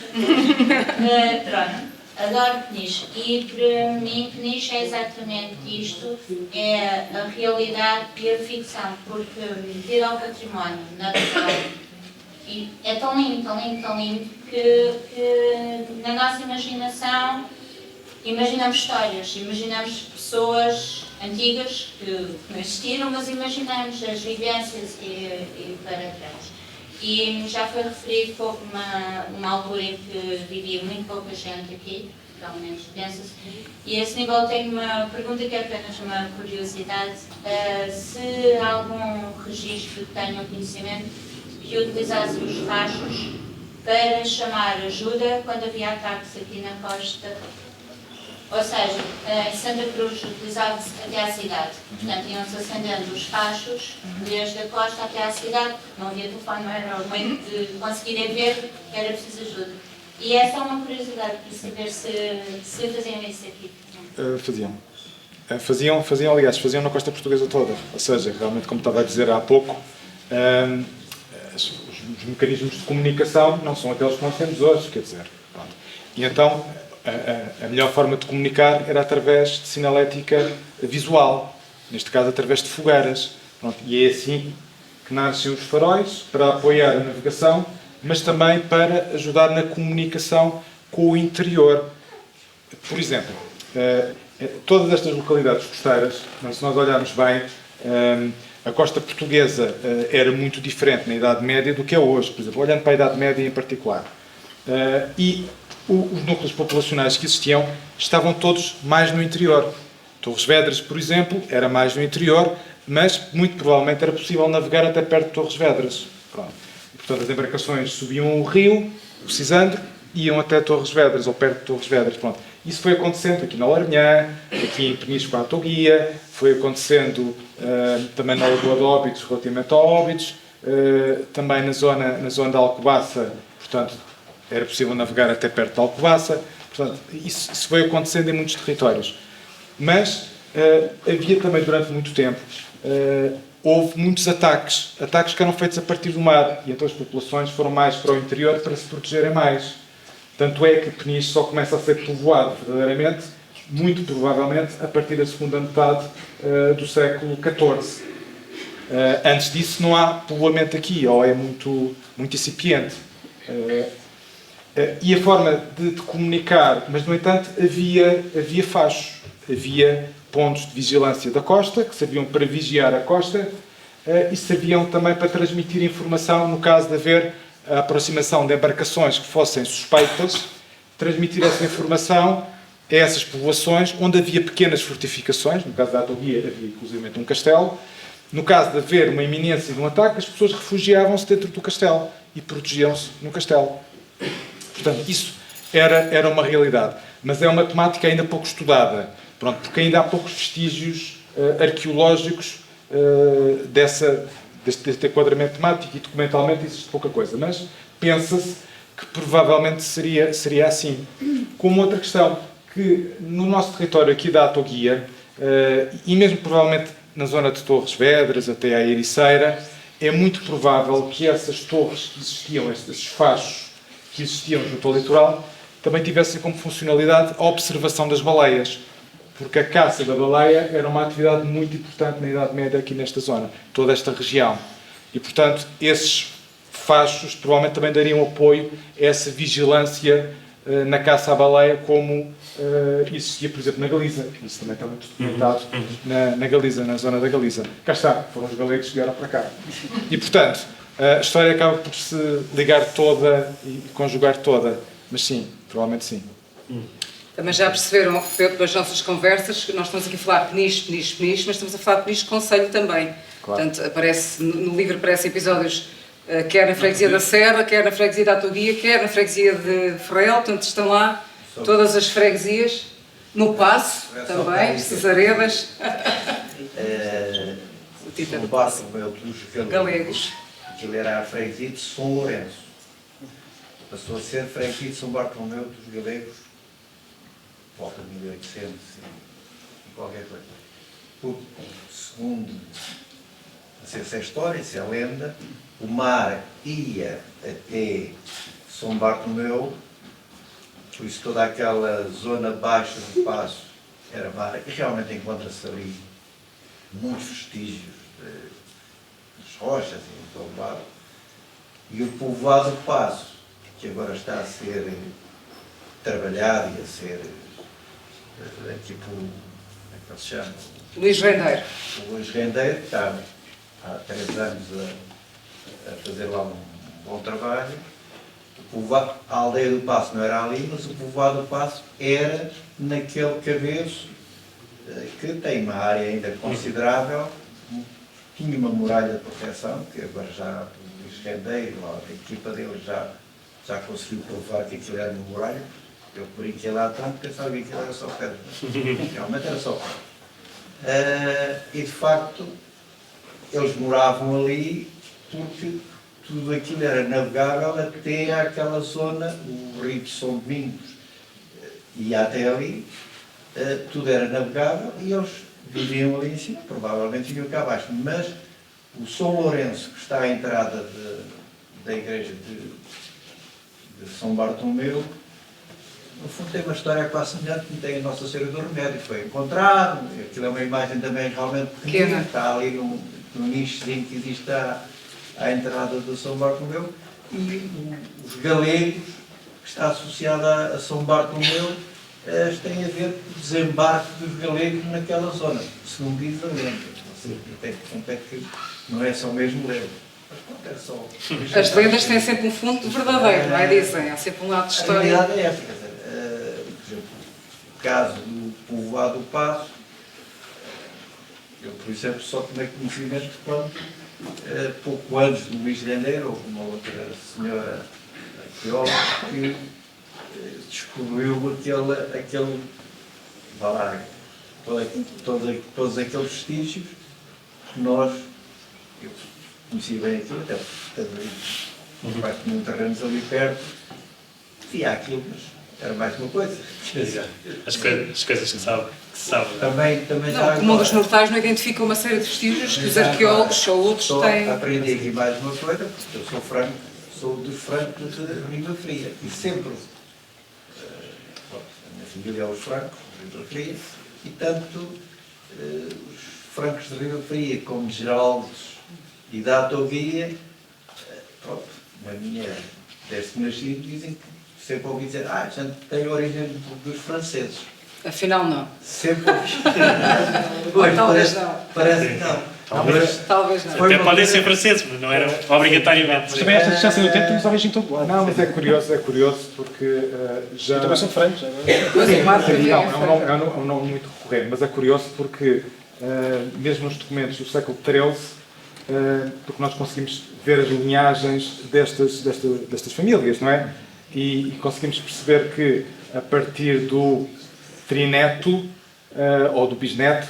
Pronto. Adoro peniche e para mim peniche é exatamente isto, é a realidade e a ficção, porque devido ao património natural e é tão lindo que na nossa imaginação imaginamos histórias, imaginamos pessoas antigas que não existiram, mas imaginamos as vivências e para trás. E já foi referido pouco uma altura em que vivia muito pouca gente aqui, pelo menos pensa-se. E a esse nível tenho uma pergunta que é apenas uma curiosidade. Se há algum registro que tenham conhecimento que utilizasse os fachos para chamar ajuda quando havia ataques aqui na costa? Ou seja, em Santa Cruz utilizava-se até à cidade. Portanto, iam-se acendendo os fachos desde a costa até à cidade. Não havia telefone, não era o meio de conseguirem ver que era preciso ajuda. E é só uma curiosidade para saber se faziam isso aqui. Faziam na costa portuguesa toda. Ou seja, realmente, como estava a dizer há pouco, os mecanismos de comunicação não são aqueles que nós temos hoje, quer dizer. Pronto. E então, a melhor forma de comunicar era através de sinalética visual, neste caso através de fogueiras. Pronto. E é assim que nascem os faróis, para apoiar a navegação, mas também para ajudar na comunicação com o interior. Por exemplo, todas estas localidades costeiras, se nós olharmos bem, a costa portuguesa era muito diferente na Idade Média do que é hoje, por exemplo, olhando para a Idade Média em particular. E os núcleos populacionais que existiam estavam todos mais no interior. Torres Vedras, por exemplo, era mais no interior, mas muito provavelmente era possível navegar até perto de Torres Vedras. Pronto. E, portanto, as embarcações subiam o rio, o Cisandro, iam até Torres Vedras, ou perto de Torres Vedras. Pronto. Isso foi acontecendo aqui na Laranhã, aqui em Peniche com a Atoguia, foi acontecendo também na Lagoa de Óbidos, relativamente a Óbidos, também na zona da Alcobaça, portanto, era possível navegar até perto de Alcobaça. Portanto, isso foi acontecendo em muitos territórios. Mas havia também, durante muito tempo, houve muitos ataques que eram feitos a partir do mar, e então as populações foram mais para o interior para se protegerem mais. Tanto é que Peniche só começa a ser povoado verdadeiramente, muito provavelmente, a partir da segunda metade do século XIV. Antes disso não há povoamento aqui, ou é muito incipiente. E a forma de comunicar, mas no entanto havia fachos, havia pontos de vigilância da costa, que serviam para vigiar a costa, e serviam também para transmitir informação no caso de haver a aproximação de embarcações que fossem suspeitas, transmitir essa informação a essas povoações onde havia pequenas fortificações. No caso da Atoguia havia inclusive um castelo. No caso de haver uma iminência de um ataque, as pessoas refugiavam-se dentro do castelo e protegiam-se no castelo. Portanto, isso era uma realidade. Mas é uma temática ainda pouco estudada, pronto, porque ainda há poucos vestígios arqueológicos deste enquadramento temático, e documentalmente existe pouca coisa. Mas pensa-se que provavelmente seria assim. Como outra questão, que no nosso território aqui da Atoguia, e mesmo provavelmente na zona de Torres Vedras, até à Ericeira, é muito provável que essas torres que existiam, esses fachos que existiam junto ao litoral, também tivessem como funcionalidade a observação das baleias, porque a caça da baleia era uma atividade muito importante na Idade Média aqui nesta zona, toda esta região. E, portanto, esses fachos provavelmente também dariam apoio a essa vigilância na caça à baleia, como existia, por exemplo, na Galiza. Isso também está muito documentado na Galiza, na zona da Galiza. Cá está, foram os galegos que vieram para cá. E, portanto, a história acaba por se ligar toda e conjugar toda. Mas sim, provavelmente sim. Também já perceberam, pelas nossas conversas, que nós estamos aqui a falar Peniche, mas estamos a falar de Peniche Concelho também. Claro. Portanto, no livro aparecem episódios quer na freguesia da Serra, quer na freguesia da Atoguia, quer na freguesia de Ferrel, portanto estão lá todas as freguesias, no Paço também, Cesaredas. O Paço, dos galegos, aquilo era a freguesia de São Lourenço. Passou a ser freguesia de São Bartolomeu dos galegos, volta de 1800 e qualquer coisa. Porque, segundo essa história, essa é a lenda, o mar ia até São Bartolomeu, por isso toda aquela zona baixa do Paço era mar, e realmente encontra-se ali muitos vestígios das rochas e do lado. E o povoado do Paço, que agora está a ser trabalhado e a ser tipo, como é que ele se chama? Luís Rendeiro. O Luís Rendeiro está há 3 anos a fazer lá um bom trabalho. A aldeia do Paço não era ali, mas o povoado do Paço era naquele cabeço que tem uma área ainda considerável, tinha uma muralha de proteção, que agora já o Luís Rendeiro, a equipa dele já conseguiu provar que aquilo era uma muralha. Eu brinquei lá tanto que pensava que aquilo era só pedra. Realmente era só pedra. E de facto, eles moravam ali porque tudo aquilo era navegável até àquela zona, o Rio de São Domingos ia até ali, tudo era navegável e eles viviam ali em cima, provavelmente viviam cá abaixo. Mas o São Lourenço, que está à entrada da igreja de São Bartolomeu, no fundo tem uma história quase semelhante que tem a Nossa Senhora do Remédio. Foi encontrado, aquilo é uma imagem também realmente pequena, está ali no nichozinho que existe à entrada do São Bartolomeu, e os galegos, que está associado a São Bartolomeu, têm a ver com o desembarque dos galegos naquela zona, segundo diz a lenda. Até que não é só mesmo lenda. As lendas têm sempre um fundo verdadeiro, não é? Dizem, há sempre um lado de história. A realidade é essa, quer dizer, por exemplo, o caso do povoado do Paço, eu, por exemplo, só tomei conhecimento quando, pouco antes do Luís Rendeiro, ou uma outra senhora arqueóloga, que descobriu aquele vá lá, todos aqueles vestígios que eu conheci bem aquilo, até porque mais tinham terrenos ali perto, via aquilo, mas era mais uma coisa. As coisas que sabe. Também não, o mundo dos mortais não identifica uma série de vestígios que os arqueólogos ou outros têm. Aprendi aqui mais uma coisa, porque eu sou dos francos de Riba Fria, e sempre, a minha família é os francos de Riba Fria, e tanto os francos de Riba Fria como de Geraldes e da Atoguia, pronto, na minha, desde que nasci, dizem que sempre ouvi dizer, a gente tem origem dos franceses. Afinal não. Sempre ouvi. Pois, parece que não. Talvez não. Até podem ser franceses, mas não era obrigatoriamente. Mas também esta distância no tempo temos talvez em todo lado. Não, mas é curioso porque já... Eu também sou francos. É um nome muito recorrente, mas é curioso porque mesmo nos documentos do século XIII, porque nós conseguimos ver as linhagens destas famílias, não é? E conseguimos perceber que a partir do trineto ou do bisneto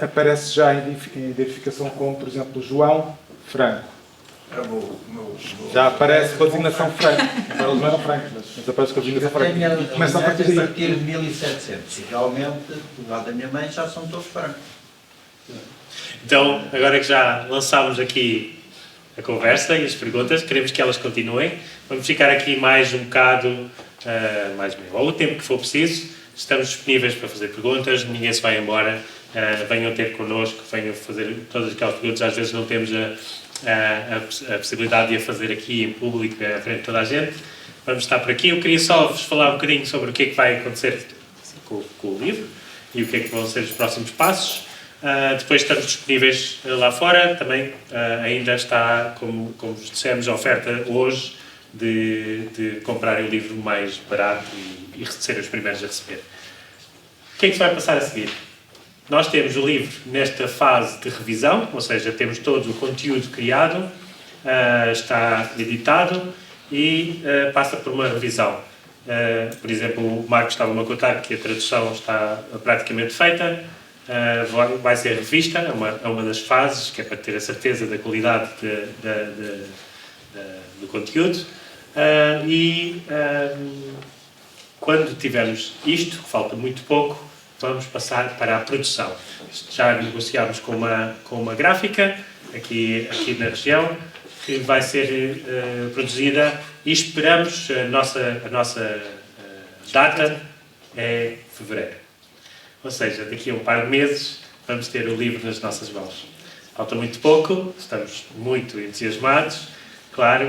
aparece já a identificação como, por exemplo, João Franco. Já aparece com a designação Franco. Agora eles não eram Francos, mas aparece com a designação Franco. E começa a partir de 1700. E realmente, do lado da minha mãe, já são todos francos. Então, agora que já lançámos aqui a conversa e as perguntas, queremos que elas continuem. Vamos ficar aqui mais um bocado, mais meio, ou o tempo que for preciso. Estamos disponíveis para fazer perguntas, ninguém se vai embora. Venham ter connosco, venham fazer todas aquelas perguntas. Às vezes não temos a possibilidade de a fazer aqui em público, à frente de toda a gente. Vamos estar por aqui. Eu queria só vos falar um bocadinho sobre o que é que vai acontecer com o livro e o que é que vão ser os próximos passos. Depois estamos disponíveis lá fora. Também ainda está, como vos dissemos, a oferta hoje de comprarem o livro mais barato e serem os primeiros a receber. O que é que se vai passar a seguir? Nós temos o livro nesta fase de revisão, ou seja, temos todo o conteúdo criado, está editado e passa por uma revisão. Por exemplo, o Marcos estava-me a contar que a tradução está praticamente feita, vai ser revista, é uma das fases, que é para ter a certeza da qualidade do conteúdo. Quando tivermos isto, que falta muito pouco, vamos passar para a produção. Já negociámos com uma gráfica aqui na região, que vai ser produzida e esperamos, a nossa data é fevereiro. Ou seja, daqui a um par de meses vamos ter o livro nas nossas mãos. Falta muito pouco, estamos muito entusiasmados, claro,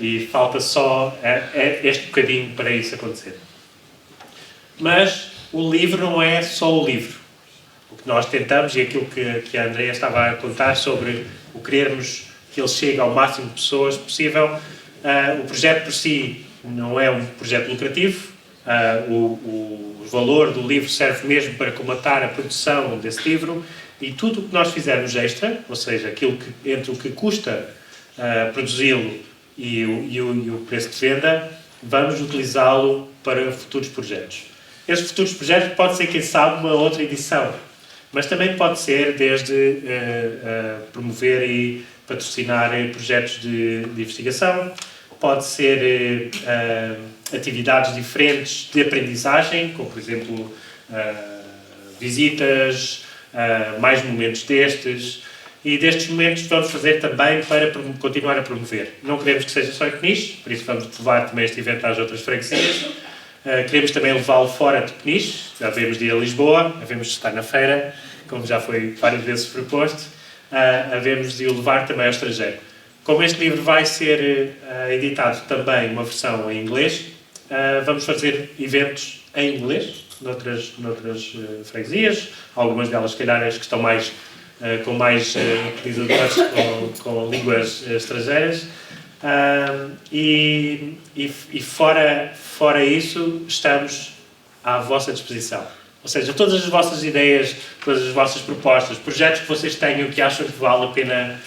e falta só este bocadinho para isso acontecer. Mas o livro não é só o livro. O que nós tentamos, e aquilo que a Andrea estava a contar sobre o querermos que ele chegue ao máximo de pessoas possível, o projeto por si não é um projeto lucrativo. O valor do livro serve mesmo para comatar a produção desse livro, e tudo o que nós fizermos extra, ou seja, aquilo entre o que custa produzi-lo e o preço de venda, vamos utilizá-lo para futuros projetos. Estes futuros projetos pode ser, quem sabe, uma outra edição, mas também pode ser desde promover e patrocinar projetos de investigação, pode ser atividades diferentes de aprendizagem, como por exemplo visitas, mais momentos destes, e destes momentos vamos fazer também para continuar a promover. Não queremos que seja só em Peniche, por isso vamos levar também este evento às outras freguesias. Queremos também levá-lo fora de Peniche, já devemos de ir a Lisboa, devemos de estar na feira, como já foi várias vezes proposto, devemos de o levar também ao estrangeiro. Como este livro vai ser editado também uma versão em inglês, vamos fazer eventos em inglês, noutras freguesias, algumas delas, se calhar, as que estão com mais utilizadores com línguas estrangeiras. E fora isso, estamos à vossa disposição. Ou seja, todas as vossas ideias, todas as vossas propostas, projetos que vocês tenham que acham que vale a pena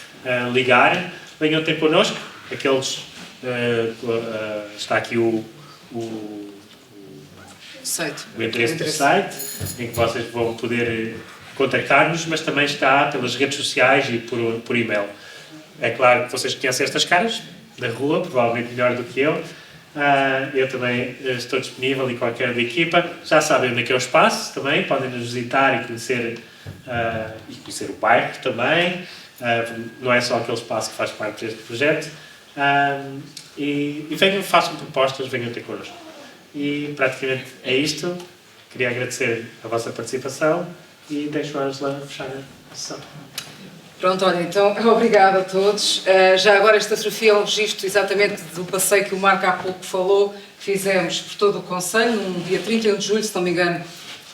ligar, venham ter connosco. Aqueles, está aqui o endereço do site, em que vocês vão poder contactar-nos, mas também está pelas redes sociais e por e-mail. É claro que vocês conhecem estas caras da rua, provavelmente melhor do que eu. Eu também estou disponível, e qualquer da equipa. Já sabem onde é que é o espaço também, podem nos visitar e conhecer o bairro também. Não é só aquele espaço que faz parte deste projeto. E venham, façam propostas, venham ter connosco. E praticamente é isto. Queria agradecer a vossa participação e deixo a Angela fechar a sessão. Pronto, olha, então, obrigada a todos. Já agora esta fotografia é um registro exatamente do passeio que o Marco há pouco falou. Fizemos por todo o Conselho, no dia 31 de julho, se não me engano,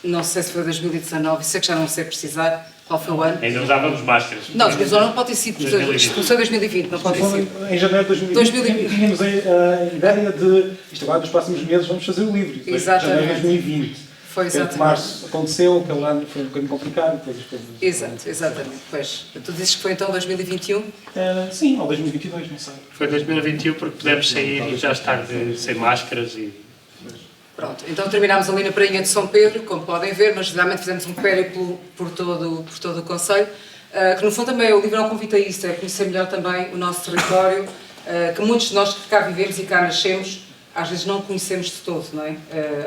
não sei se foi 2019, sei que já não sei precisar. Qual foi o ano? Ainda usávamos máscaras. Não, mas não pode ter sido. 2020. Isto começou em 2020, não pode ter sido. Em janeiro de 2020 tínhamos a ideia de isto agora nos próximos meses vamos fazer o livro. Exatamente. Janeiro de 2020. Foi exatamente. Março aconteceu, aquele ano foi um bocadinho complicado. Depois as coisas... Exato, exatamente. Pois, tu dizes que foi então 2021? Sim, ou 2022, não sei. Foi 2021 porque pudemos sair e já estar sem máscaras e... Pronto, então terminámos ali na Prainha de São Pedro, como podem ver, mas realmente fizemos um périplo por todo o Conselho, que no fundo também o livro é um convite a isso, é conhecer melhor também o nosso território, que muitos de nós que cá vivemos e cá nascemos, às vezes não conhecemos de todo, não é?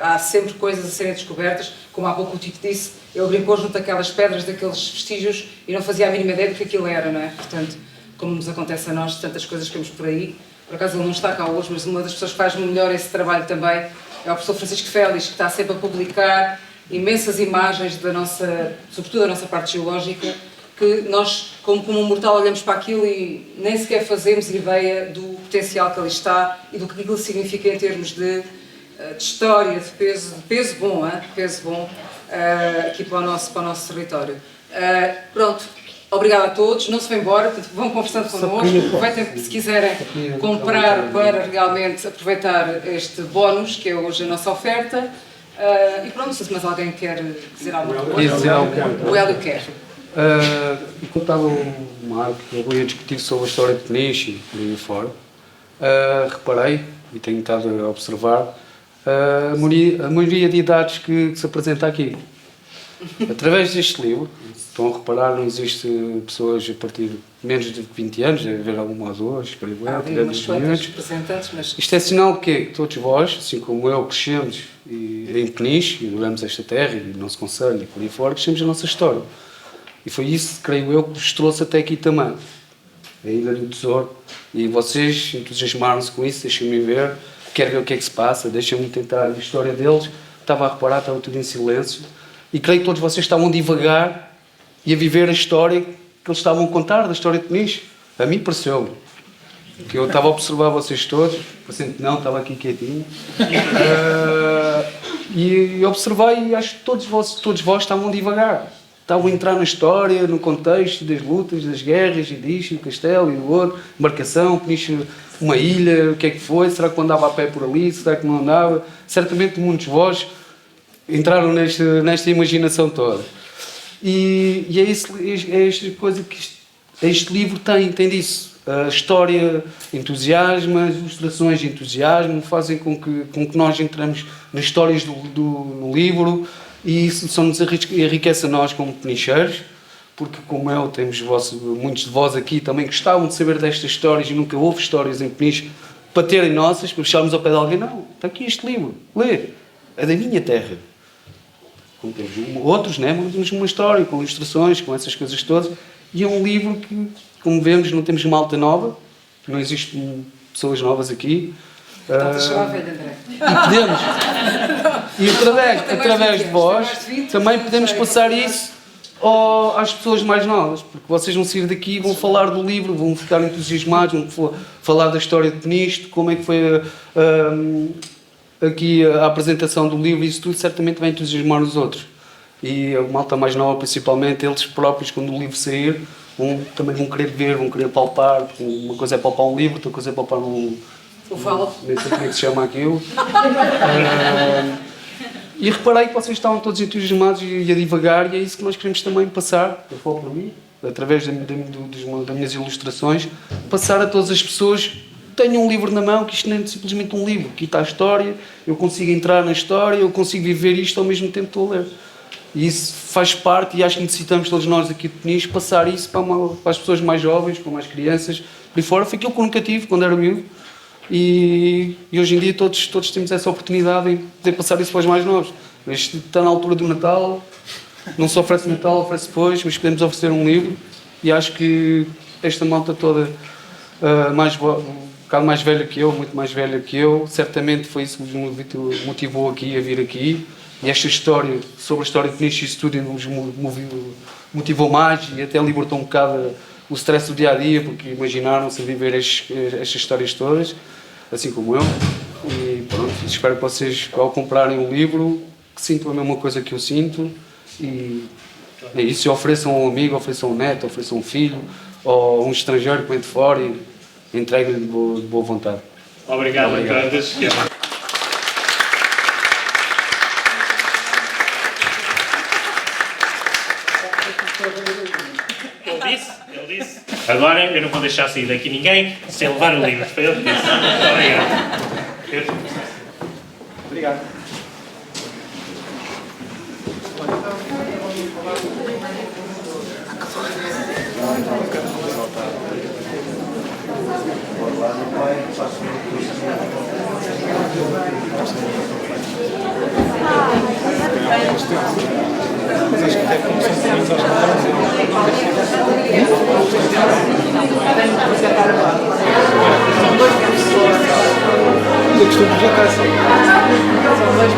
Há sempre coisas a serem descobertas, como há pouco o Tito disse, ele brincou junto daquelas pedras, daqueles vestígios, e não fazia a mínima ideia do que aquilo era, não é? Portanto, como nos acontece a nós, tantas coisas que vemos por aí, por acaso ele não está cá hoje, mas uma das pessoas que faz melhor esse trabalho também é o professor Francisco Félix, que está sempre a publicar imensas imagens da nossa, sobretudo da nossa parte geológica, que nós, como um mortal, olhamos para aquilo e nem sequer fazemos ideia do potencial que ali está e do que aquilo significa em termos de história, de peso bom, aqui para o nosso território. Pronto, obrigada a todos, não se vão embora, portanto, vão conversando connosco, aproveitem se quiserem comprar para realmente aproveitar este bónus, que é hoje a nossa oferta. E pronto, não sei se mais alguém quer dizer alguma coisa. O Hélio quer. Enquanto estava o Marco e o Rui a discutir sobre a história de Peniche e por aí fora, reparei, e tenho estado a observar, a maioria de idades que se apresenta aqui. Através deste livro, estão a reparar, não existe pessoas a partir de menos de 20 anos, deve haver alguma ou duas, creio eu, tirando os miúdos. Isto é sinal de quê? Que todos vós, assim como eu, crescemos em Peniche, e adoramos esta terra, e o nosso concelho, e por aí fora, crescemos a nossa história. E foi isso, creio eu, que nos trouxe até aqui também. A Ilha do Tesouro. E vocês entusiasmaram-se com isso, deixem-me ver, quero ver o que é que se passa, deixem-me tentar a história deles. Estava a reparar, estava tudo em silêncio. E creio que todos vocês estavam devagar e a viver a história que eles estavam a contar, da história de Peniche. A mim pareceu-me. Que eu estava a observar vocês todos, parecendo que não, estava aqui quietinho. E observei e acho que todos vós estavam devagar. Estavam a entrar na história, no contexto das lutas, das guerras, e disto, e do castelo, e do outro, embarcação, Peniche, uma ilha, o que é que foi, será que andava a pé por ali, será que não andava? Certamente muitos de vós entraram nesta imaginação toda. E é esta coisa que este livro tem disso. A história entusiasma, as ilustrações entusiasmam, fazem com que nós entramos nas histórias no livro, e isso só nos enriquece a nós como penicheiros, porque como eu, temos muitos de vós aqui também gostavam de saber destas histórias e nunca houve histórias em Peniche para terem nossas, para chegarmos ao pé de alguém, não, está aqui este livro, lê, é da minha terra. Como temos outros, né? Mas temos uma história com ilustrações, com essas coisas todas, e é um livro que, como vemos, não temos malta nova, não existem pessoas novas aqui. Estás a chamar velho, André. E podemos, e através de vós, também podemos passar isso às pessoas mais novas, porque vocês vão sair daqui e vão falar do livro, vão ficar entusiasmados, vão falar da história de Peniche, como é que foi aqui a apresentação do livro, e isso tudo certamente vai entusiasmar os outros. E a malta mais nova, principalmente, eles próprios, quando o livro sair, também vão querer ver, vão querer palpar, porque uma coisa é palpar um livro, outra coisa é palpar nem sei como é que se chama aquilo. E reparei que vocês estavam todos entusiasmados e a divagar, e é isso que nós queremos também passar, eu falo por mim, através das minhas ilustrações, passar a todas as pessoas. Tenho um livro na mão, que isto não é simplesmente um livro, aqui está a história, eu consigo entrar na história, eu consigo viver isto ao mesmo tempo que estou a ler. E isso faz parte, e acho que necessitamos todos nós aqui de Peniche passar isso para as pessoas mais jovens, para mais crianças, por aí fora. Foi aquilo que eu nunca tive quando era miúdo, e hoje em dia todos temos essa oportunidade de poder passar isso para os mais novos. Isto está na altura do Natal, não só oferece Natal, oferece depois, mas podemos oferecer um livro, e acho que esta malta toda, um bocado mais velha que eu, muito mais velha que eu, certamente foi isso que nos motivou aqui a vir aqui, e esta história, sobre a história de Peniche, isso tudo nos motivou mais e até libertou um bocado o stress do dia-a-dia, porque imaginaram-se a viver estas histórias todas, assim como eu, e pronto, espero que vocês, ao comprarem o livro, que sintam a mesma coisa que eu sinto, e É isso, e ofereçam um amigo, ofereçam um neto, ofereçam um filho, ou um estrangeiro que vem de fora e entreguem-lhe de boa vontade. Obrigado. Ele disse. Agora eu não vou deixar sair daqui ninguém sem levar o livro. Foi ele que disse. Obrigado. Obrigado. Mas acho que até como são pequenos, acho que eu costumo projetar assim. São dois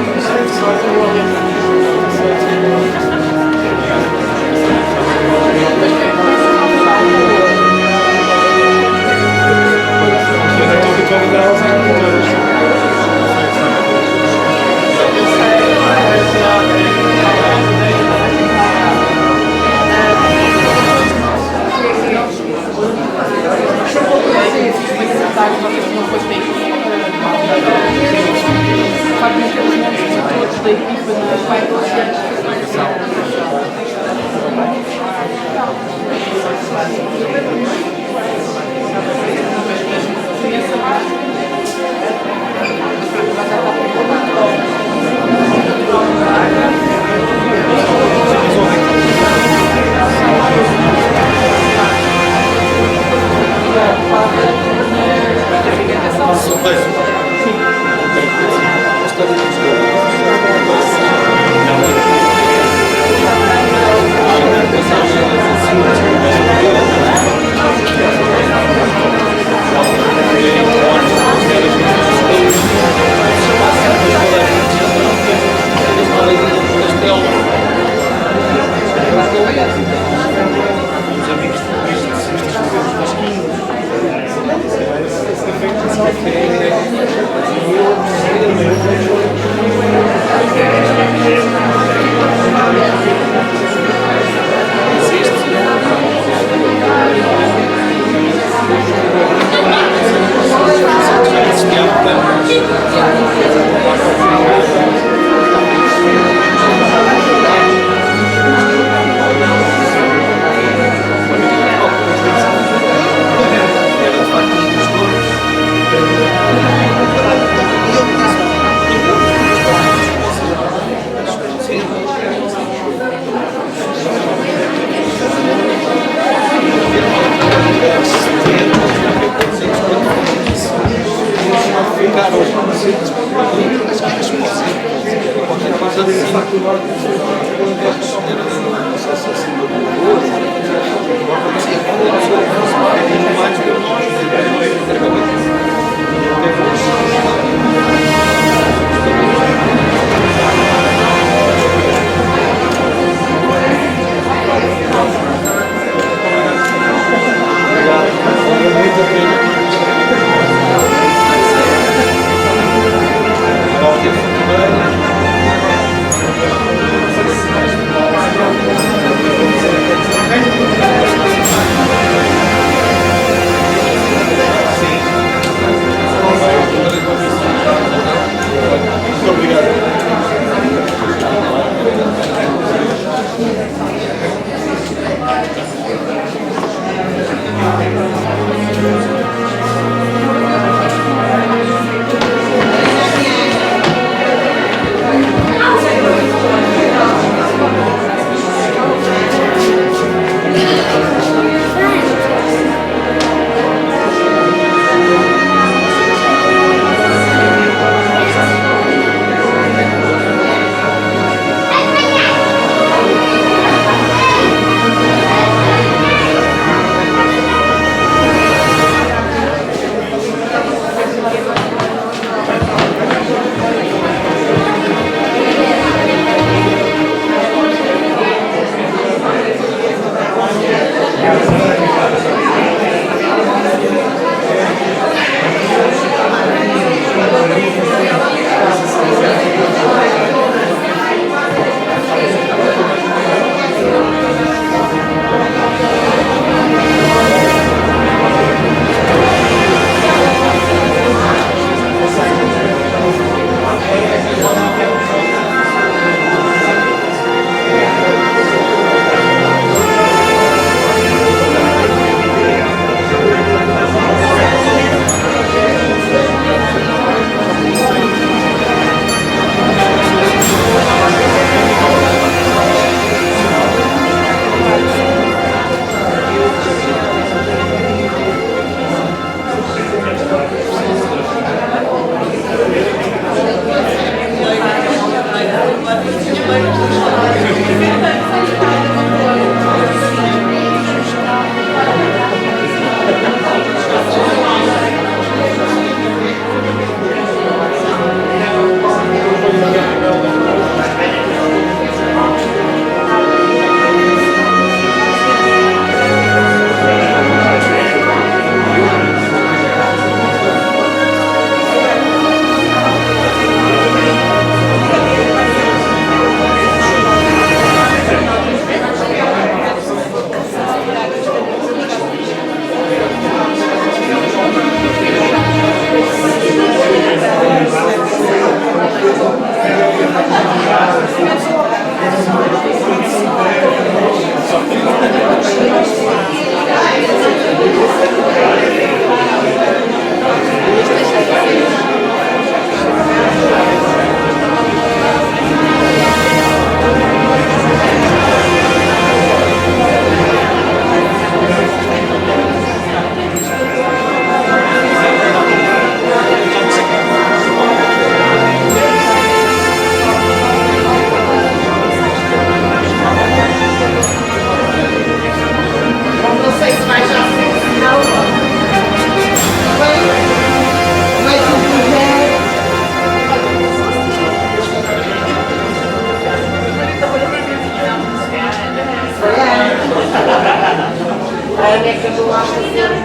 Obrigada.